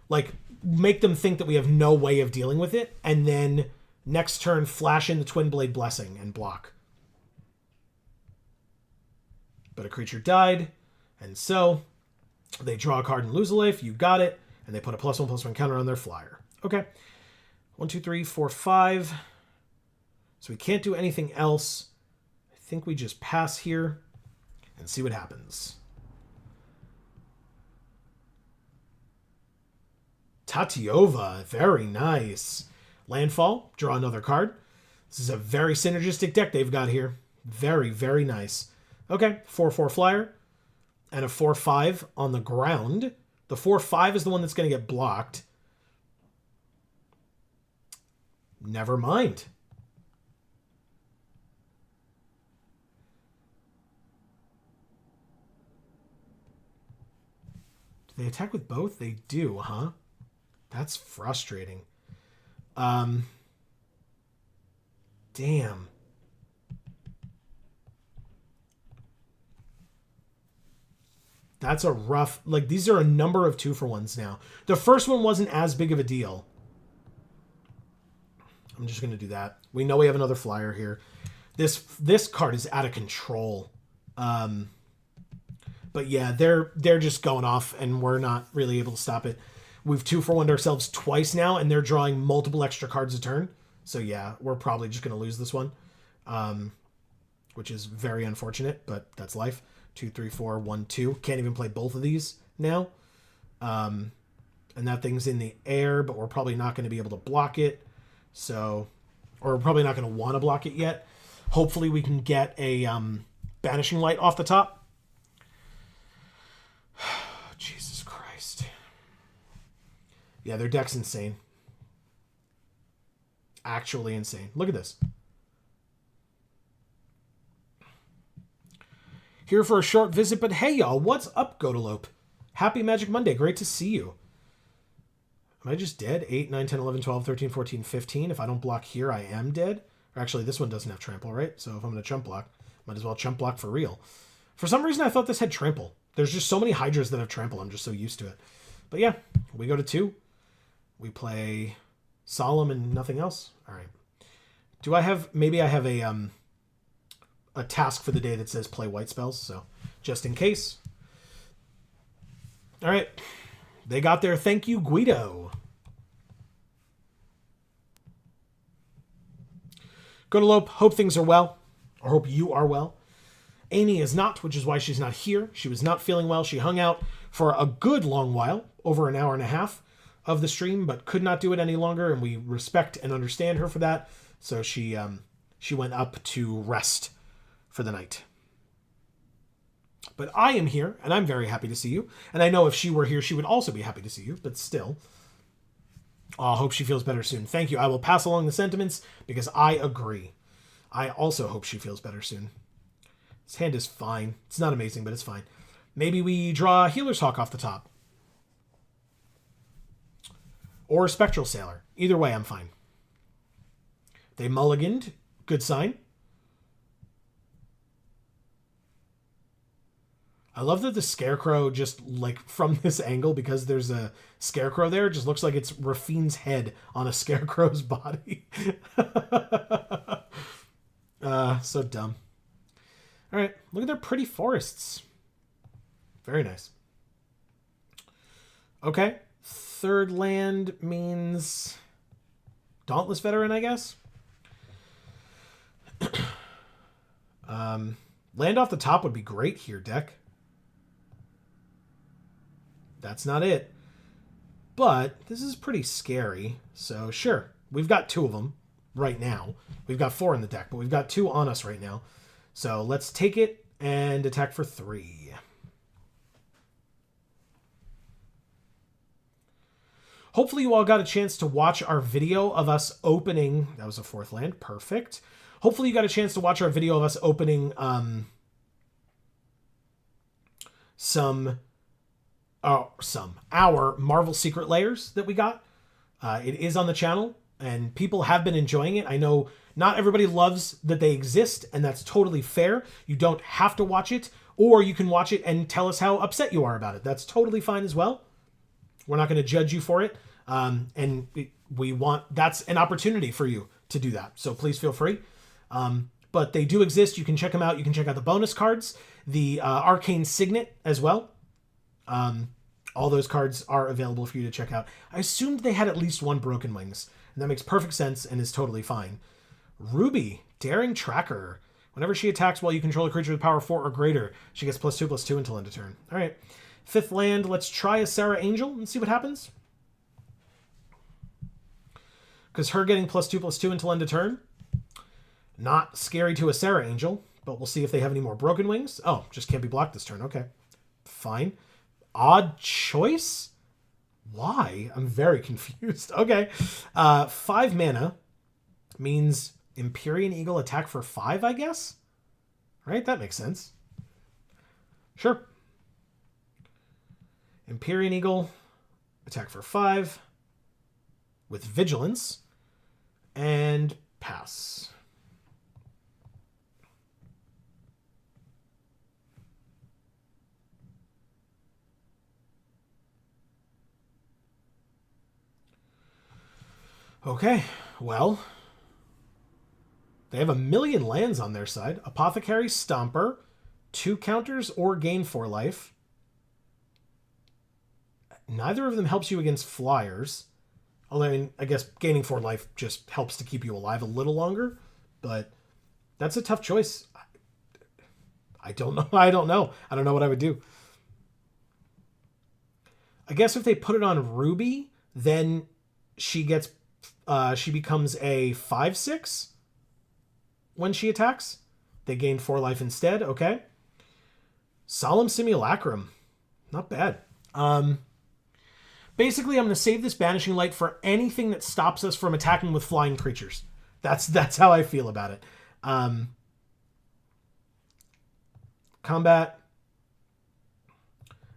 Speaker 1: like, make them think that we have no way of dealing with it. And then next turn, flash in the Twin Blade Blessing and block. but a creature died, and so they draw a card and lose a life. You got it, and they put a +1/+1 counter on their flyer. Okay. 1, 2, 3, 4, 5. So we can't do anything else. I think we just pass here and see what happens. Tatiova, very nice. Landfall, draw another card. This is a very synergistic deck they've got here. Very, very nice. Okay, 4/4 flyer and a 4/5 on the ground. The 4/5 is the one that's going to get blocked. Never mind. Do they attack with both? They do, huh? That's frustrating. Damn. That's a rough... Like, these are a number of 2-for-1s now. The first one wasn't as big of a deal. I'm just going to do that. We know we have another flyer here. This card is out of control. But yeah, they're just going off, and we're not really able to stop it. We've 2-for-1'd ourselves twice now, and they're drawing multiple extra cards a turn. So yeah, we're probably just going to lose this one, which is very unfortunate, but that's life. 2, 3, 4, 1, 2. Can't even play both of these now. And that thing's in the air, but we're probably not going to be able to block it. So, or we're probably not going to want to block it yet. Hopefully we can get a Banishing Light off the top. Jesus Christ. Yeah, their deck's insane. Actually insane. Look at this. Here for a short visit, but hey y'all, what's up, Godalope? Happy Magic Monday, great to see you. Am I just dead? 8, 9, 10, 11, 12, 13, 14, 15. If I don't block here, I am dead. Or actually, this one doesn't have trample, right? So if I'm going to chump block, might as well chump block for real. For some reason, I thought this had trample. There's just so many Hydras that have trample. I'm just so used to it. But yeah, we go to 2. We play Solemn and nothing else. All right. Do I have... Maybe I have a task for the day that says play white spells. So just in case. All right. They got their thank you, Guido. Godalope, hope things are well. Or hope you are well. Amy is not, which is why she's not here. She was not feeling well. She hung out for a good long while, over an hour and a half of the stream, but could not do it any longer, and we respect and understand her for that. So she went up to rest for the night. But I am here, and I'm very happy to see you. And I know if she were here, she would also be happy to see you, but still. I hope she feels better soon. Thank you. I will pass along the sentiments because I agree. I also hope she feels better soon. This hand is fine. It's not amazing, but it's fine. Maybe we draw a Healer's Hawk off the top. Or a Spectral Sailor. Either way, I'm fine. They mulliganed. Good sign. I love that the Scarecrow just, like, from this angle, because there's a Scarecrow there, just looks like it's Rafine's head on a Scarecrow's body. So dumb. All right, look at their pretty forests. Very nice. Okay, third land means Dauntless Veteran, I guess. Land off the top would be great here, deck. That's not it. But this is pretty scary. So sure, we've got 2 of them right now. We've got 4 in the deck, but we've got 2 on us right now. So let's take it and attack for 3. Hopefully you all got a chance to watch our video of us opening... That was a 4th land. Perfect. Hopefully you got a chance to watch our video of us opening our Marvel Secret Layers that we got. It is on the channel, and people have been enjoying it. I know not everybody loves that they exist, and that's totally fair. You don't have to watch it, or you can watch it and tell us how upset you are about it. That's totally fine as well. We're not going to judge you for it, that's an opportunity for you to do that. So please feel free. but they do exist. You can check them out. You can check out the bonus cards, the Arcane Signet as well. All those cards are available for you to check out. I assumed they had at least one Broken Wings, and that makes perfect sense and is totally fine. Ruby, Daring Tracker. Whenever she attacks while you control a creature with power 4 or greater, she gets +2/+2 until end of turn. All right. 5th land, let's try a Sarah Angel and see what happens. Because her getting +2/+2 until end of turn, not scary to a Sarah Angel, but we'll see if they have any more Broken Wings. Oh, just can't be blocked this turn. Okay. Fine. Odd choice? Why? I'm very confused. Okay. 5 mana means Empyrean Eagle attack for 5, I guess? Right? That makes sense. Sure. Empyrean Eagle attack for 5 with Vigilance and pass. Okay, well, they have a million lands on their side. Apothecary, Stomper, 2 counters or gain 4 life. Neither of them helps you against flyers. Although, I mean, I guess gaining 4 life just helps to keep you alive a little longer. But that's a tough choice. I don't know. I don't know what I would do. I guess if they put it on Ruby, then she gets... she becomes a 5/6 when she attacks. They gain 4 life instead. Okay. Solemn Simulacrum. Not bad. Basically, I'm going to save this Banishing Light for anything that stops us from attacking with flying creatures. That's how I feel about it. Combat.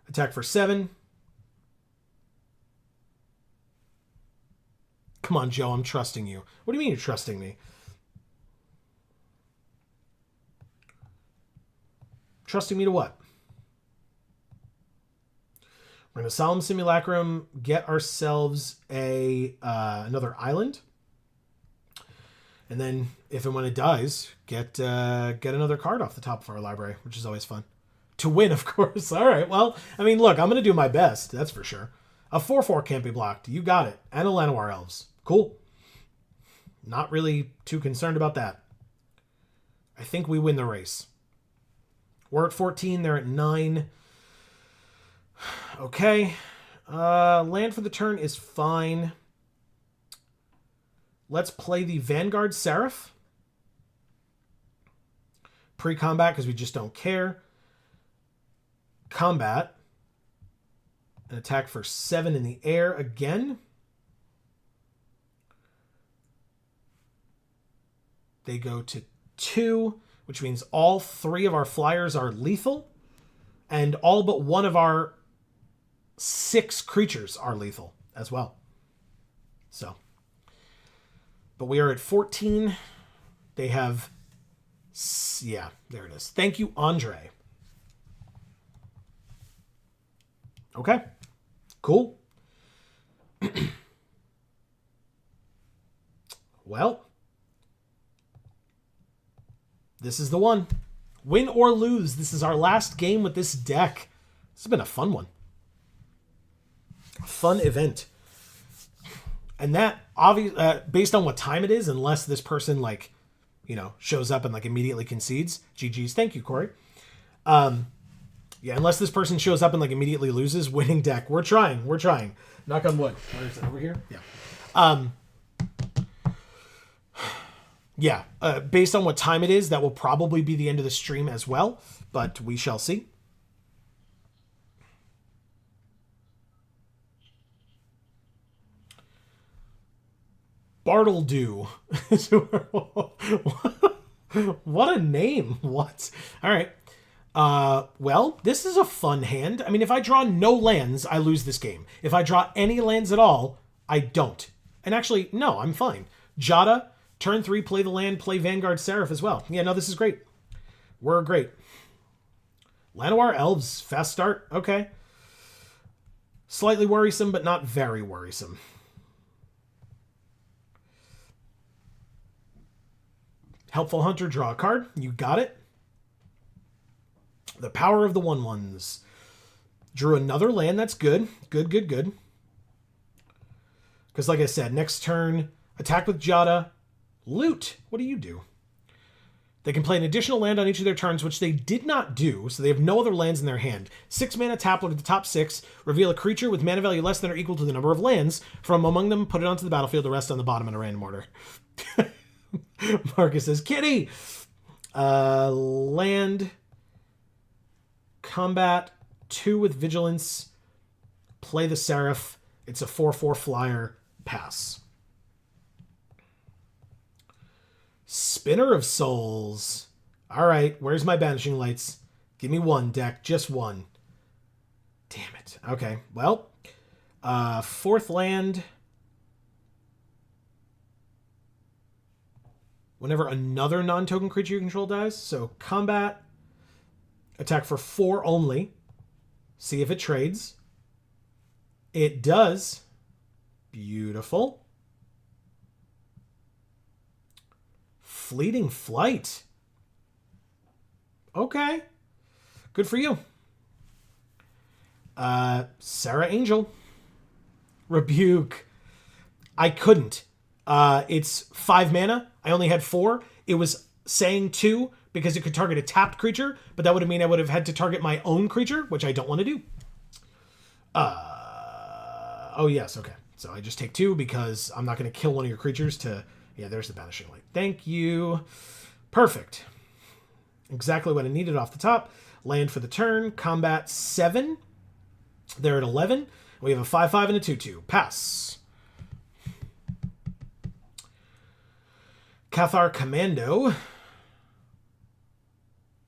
Speaker 1: Attack for 7. Come on, Joe, I'm trusting you. What do you mean you're trusting me? Trusting me to what? We're going to Solemn Simulacrum, get ourselves another island. And then, if and when it dies, get another card off the top of our library, which is always fun. To win, of course. All right, well, I mean, look, I'm going to do my best, that's for sure. A 4/4 can't be blocked. You got it. And a Llanowar Elves. Cool. Not really too concerned about that. I think we win the race. We're at 14. They're at 9. Okay. Land for the turn is fine. Let's play the Vanguard Seraph. Pre-combat, because we just don't care. Combat. An attack for 7 in the air again. They go to 2, which means all 3 of our flyers are lethal. And all but one of our 6 creatures are lethal as well. So. But we are at 14. They have... Yeah, there it is. Thank you, Andre. Okay. Cool. Well... This is the one. Win or lose, this is our last game with this deck. This has been a fun one. A fun event. And that, based on what time it is, unless this person, like, you know, shows up and, like, immediately concedes. GG's. Thank you, Corey. Yeah, unless this person shows up and, like, immediately loses, winning deck. We're trying. Knock on wood. Where is it? Over here? Yeah. Yeah, based on what time it is, that will probably be the end of the stream as well, but we shall see. Bartledew. What a name. What? All right. Well, this is a fun hand. I mean, if I draw no lands, I lose this game. If I draw any lands at all, I don't. And actually, no, I'm fine. Jada... Turn 3, play the land, play Vanguard Seraph as well. Yeah, no, this is great. We're great. Llanowar Elves, fast start. Okay. Slightly worrisome, but not very worrisome. Helpful Hunter, draw a card. You got it. The Power of the 1/1s. Drew another land. That's good. Good. Because like I said, next turn, attack with Jada. Loot. What do you do? They can play an additional land on each of their turns, which they did not do, so they have no other lands in their hand. 6 mana, tap, look at the top 6, reveal a creature with mana value less than or equal to the number of lands. From among them, put it onto the battlefield, the rest on the bottom in a random order. Marcus says, Kitty! Land, combat, 2 with vigilance, play the Seraph. It's a 4/4 flyer, pass. Spinner of Souls. All right, where's my Banishing Lights? Give me 1, deck. Just 1. Damn it. Okay, well. 4th land. Whenever another non-token creature you control dies. So, combat. Attack for 4 only. See if it trades. It does. Beautiful. Fleeting Flight. Okay. Good for you. Sarah Angel. Rebuke. I couldn't. It's 5 mana. I only had 4. It was saying 2 because it could target a tapped creature, but that would have mean I would have had to target my own creature, which I don't want to do. Oh, yes. Okay. So I just take 2 because I'm not going to kill one of your creatures to... Yeah, there's the Banishing Light. Thank you. Perfect. Exactly what I needed off the top. Land for the turn. Combat 7. They're at 11. We have a 5/5 and a 2/2. Pass. Cathar Commando.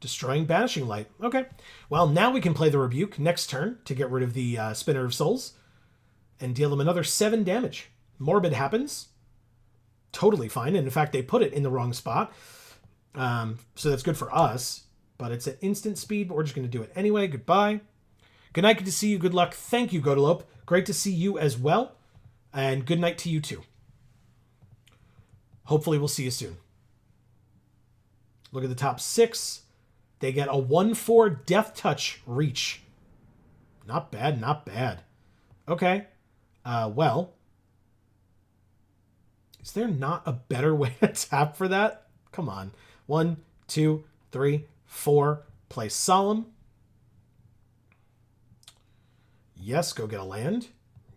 Speaker 1: Destroying Banishing Light. Okay. Well, now we can play the Rebuke next turn to get rid of the Spinner of Souls and deal them another 7 damage. Morbid happens. Totally fine. And in fact, they put it in the wrong spot. So that's good for us. But it's at instant speed, but we're just going to do it anyway. Goodbye. Good night. Good to see you. Good luck. Thank you, Godalope. Great to see you as well. And good night to you too. Hopefully we'll see you soon. Look at the top 6. They get a 1/4 Death Touch Reach. Not bad, not bad. Okay. Well... Is there not a better way to tap for that? Come on. 1, 2, 3, 4. Play Solemn. Yes, go get a land.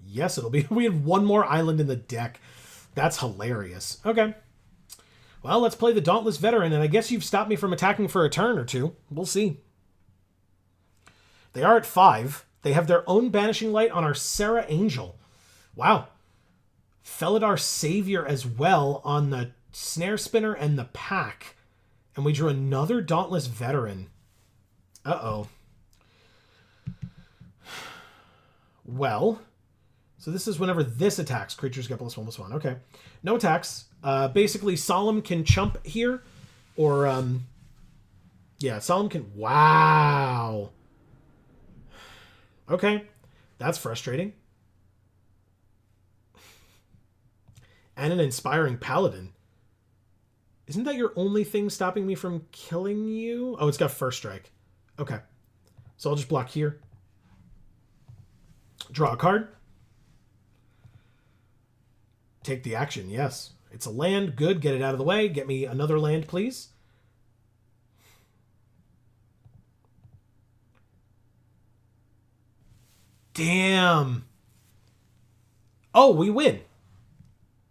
Speaker 1: Yes, it'll be... We have 1 more island in the deck. That's hilarious. Okay. Well, let's play the Dauntless Veteran, and I guess you've stopped me from attacking for a turn or 2. We'll see. They are at 5. They have their own Banishing Light on our Sarah Angel. Wow. Felidar Savior as well on the Snare Spinner and the Pack. And we drew another Dauntless Veteran. Uh-oh. Well, so this is whenever this attacks. Creatures get +1/+1. Okay. No attacks. Basically, Solemn can chump here. Or, yeah, Solemn can... Wow. Okay. That's frustrating. And an Inspiring Paladin. Isn't that your only thing stopping me from killing you? Oh, it's got First Strike. Okay. So I'll just block here. Draw a card. Take the action, yes. It's a land. Good. Get it out of the way. Get me another land, please. Damn. Oh, we win.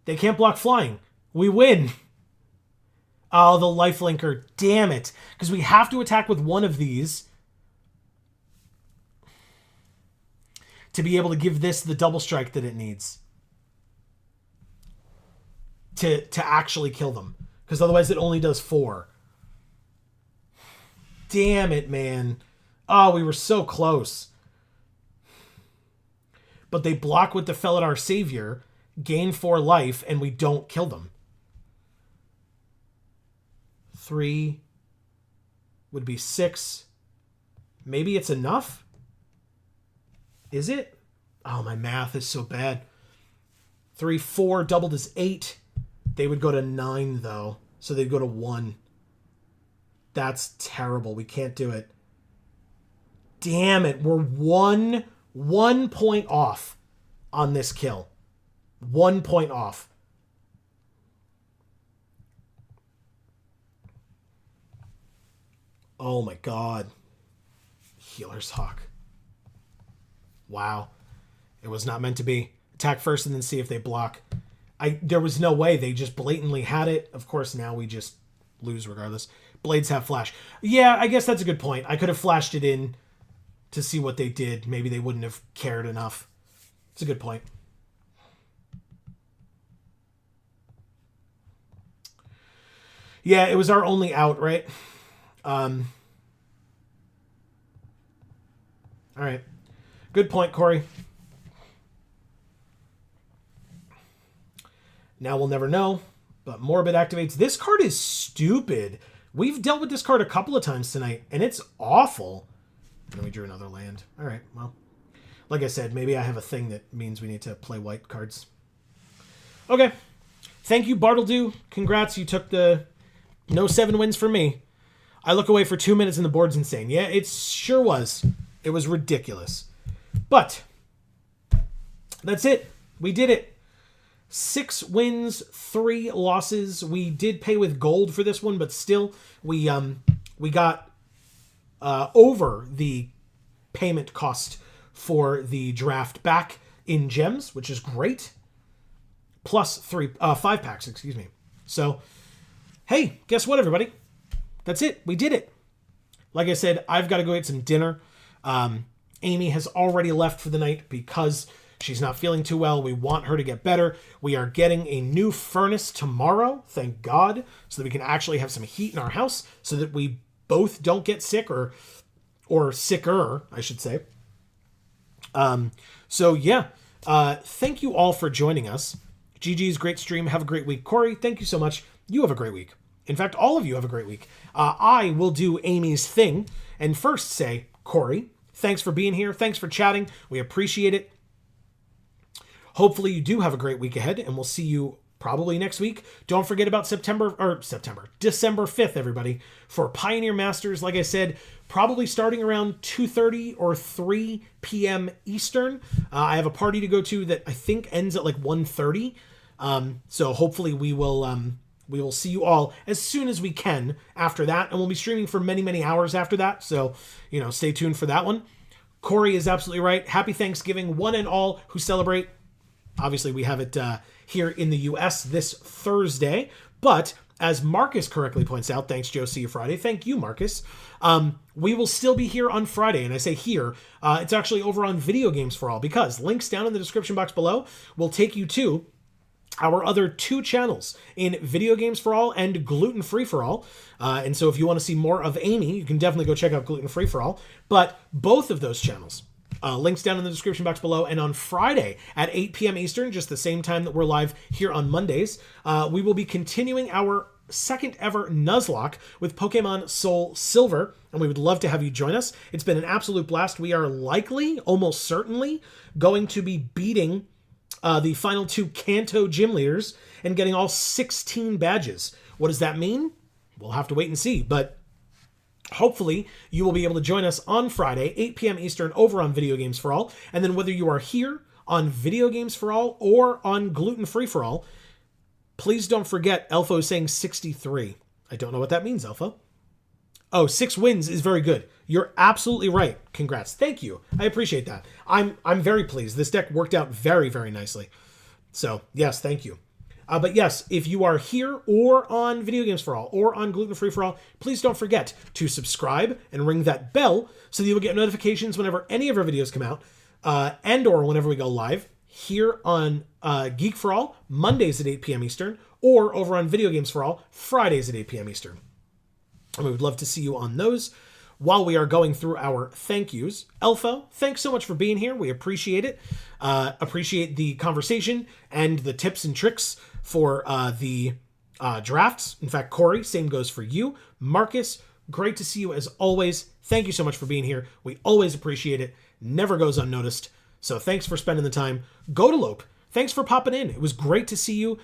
Speaker 1: They can't block flying. We win. Oh, the lifelinker. Damn it. Because we have to attack with one of these to be able to give this the double strike that it needs. To actually kill them. Because otherwise it only does 4. Damn it, man. Oh, we were so close. But they block with the Felidar Savior, gain 4 life, and we don't kill them. 3 would be 6. Maybe it's enough? Is it? Oh, my math is so bad. 3, 4, doubled is 8. They would go to 9, though. So they'd go to 1. That's terrible. We can't do it. Damn it. We're one point off on this kill. 1 point off. Oh my god. Healer's Hawk. Wow. It was not meant to be. Attack first and then see if they block. There was no way. They just blatantly had it. Of course, now we just lose regardless. Blades have flash. Yeah, I guess that's a good point. I could have flashed it in to see what they did. Maybe they wouldn't have cared enough. It's a good point. Yeah, it was our only out, right? All right. Good point, Corey. Now we'll never know, but Morbid activates. This card is stupid. We've dealt with this card a couple of times tonight, and it's awful. And then we drew another land. All right, well, like I said, maybe I have a thing that means we need to play white cards. Okay. Thank you, Bartledew. Congrats, you took the no 7 wins for me. I look away for 2 minutes and the board's insane. Yeah, it sure was. It was ridiculous. But that's it. We did it. 6 wins, 3 losses. We did pay with gold for this one, but still, we got over the payment cost for the draft back in gems, which is great. Plus 5 packs, excuse me. So, hey, guess what, everybody? That's it. We did it. Like I said, I've got to go get some dinner. Amy has already left for the night because she's not feeling too well. We want her to get better. We are getting a new furnace tomorrow, thank God, so that we can actually have some heat in our house so that we both don't get sick or sicker, I should say. So yeah, thank you all for joining us. GG's great stream. Have a great week. Corey, thank you so much. You have a great week. In fact, all of you have a great week. I will do Amy's thing and first say, Corey, thanks for being here. Thanks for chatting. We appreciate it. Hopefully you do have a great week ahead, and we'll see you probably next week. Don't forget about December 5th, everybody, for Pioneer Masters. Like I said, probably starting around 2:30 or 3 p.m. Eastern. I have a party to go to that I think ends at like 1:30. So hopefully we will see you all as soon as we can after that, and we'll be streaming for many, many hours after that. So, stay tuned for that one. Corey is absolutely right. Happy Thanksgiving, one and all who celebrate. Obviously, we have it here in the U.S. this Thursday. But as Marcus correctly points out, thanks, Joe. See you Friday. Thank you, Marcus. We will still be here on Friday. And I say here, it's actually over on Video Games for All, because links down in the description box below will take you to our other 2 channels in Video Games for All and Gluten Free for All. And so if you want to see more of Amy, you can definitely go check out Gluten Free for All. But both of those channels, links down in the description box below. And on Friday at 8 p.m. Eastern, just the same time that we're live here on Mondays, we will be continuing our second ever Nuzlocke with Pokemon Soul Silver, and we would love to have you join us. It's been an absolute blast. We are likely, almost certainly, going to be beating the final 2 Kanto gym leaders and getting all 16 badges. What does that mean? We'll have to wait and see, but hopefully you will be able to join us on Friday, 8 p.m. Eastern, over on Video Games for All. And then whether you are here on Video Games for All or on Gluten Free for All, please don't forget Elfo is saying 63. I don't know what that means, Elfo. Oh, 6 wins is very good. You're absolutely right. Congrats. Thank you. I appreciate that. I'm very pleased. This deck worked out very, very nicely. So, yes, thank you. But yes, if you are here or on Video Games for All or on Gluten Free for All, please don't forget to subscribe and ring that bell so that you will get notifications whenever any of our videos come out and or whenever we go live here on Geek for All, Mondays at 8 p.m. Eastern, or over on Video Games for All, Fridays at 8 p.m. Eastern. And we would love to see you on those. While we are going through our thank yous, Elfo, thanks so much for being here. We appreciate it. Appreciate the conversation and the tips and tricks for the drafts. In fact, Corey, same goes for you. Marcus, great to see you as always. Thank you so much for being here. We always appreciate it. Never goes unnoticed. So thanks for spending the time. Go to Lope. Thanks for popping in. It was great to see you.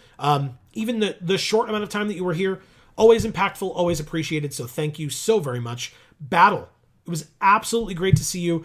Speaker 1: Even the short amount of time that you were here, Always impactful, always appreciated, so thank you so very much. Battle, it was absolutely great to see you.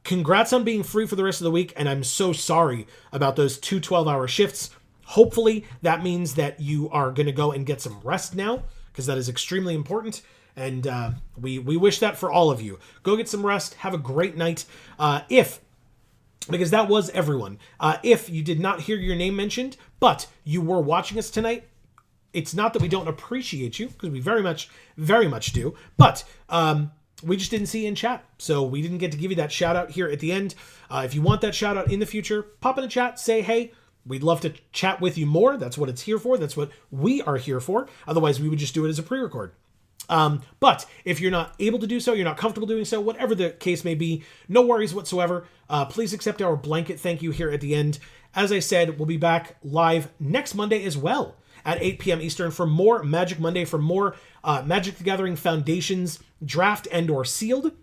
Speaker 1: Congrats on being free for the rest of the week, and I'm so sorry about those 2 12-hour shifts. Hopefully that means that you are going to go and get some rest now, because that is extremely important, and we wish that for all of you. Go get some rest, have a great night. Because that was everyone. If you did not hear your name mentioned, but you were watching us tonight, it's not that we don't appreciate you, because we very much do, but we just didn't see you in chat, so we didn't get to give you that shout out here at the end. If you want that shout out in the future, pop in the chat, say hey. We'd love to chat with you more. That's what it's here for. That's what we are here for. Otherwise, we would just do it as a pre-record. But if you're not able to do so, you're not comfortable doing so, whatever the case may be, no worries whatsoever. Please accept our blanket thank you here at the end. As I said, we'll be back live next Monday as well at 8 p.m. Eastern for more Magic Monday, for more Magic the Gathering Foundations draft and or sealed.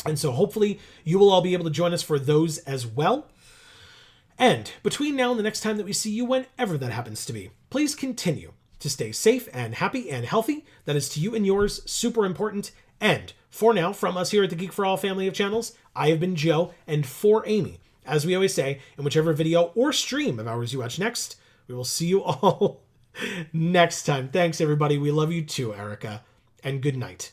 Speaker 1: And so hopefully you will all be able to join us for those as well. And between now and the next time that we see you, whenever that happens to be, please continue to stay safe and happy and healthy. That is to you and yours super important. And for now, from us here at the Geek for All family of channels, I have been Joe, and for Amy, as we always say, in whichever video or stream of ours you watch next, we will see you all next time. Thanks, everybody. We love you too, Erica, and good night.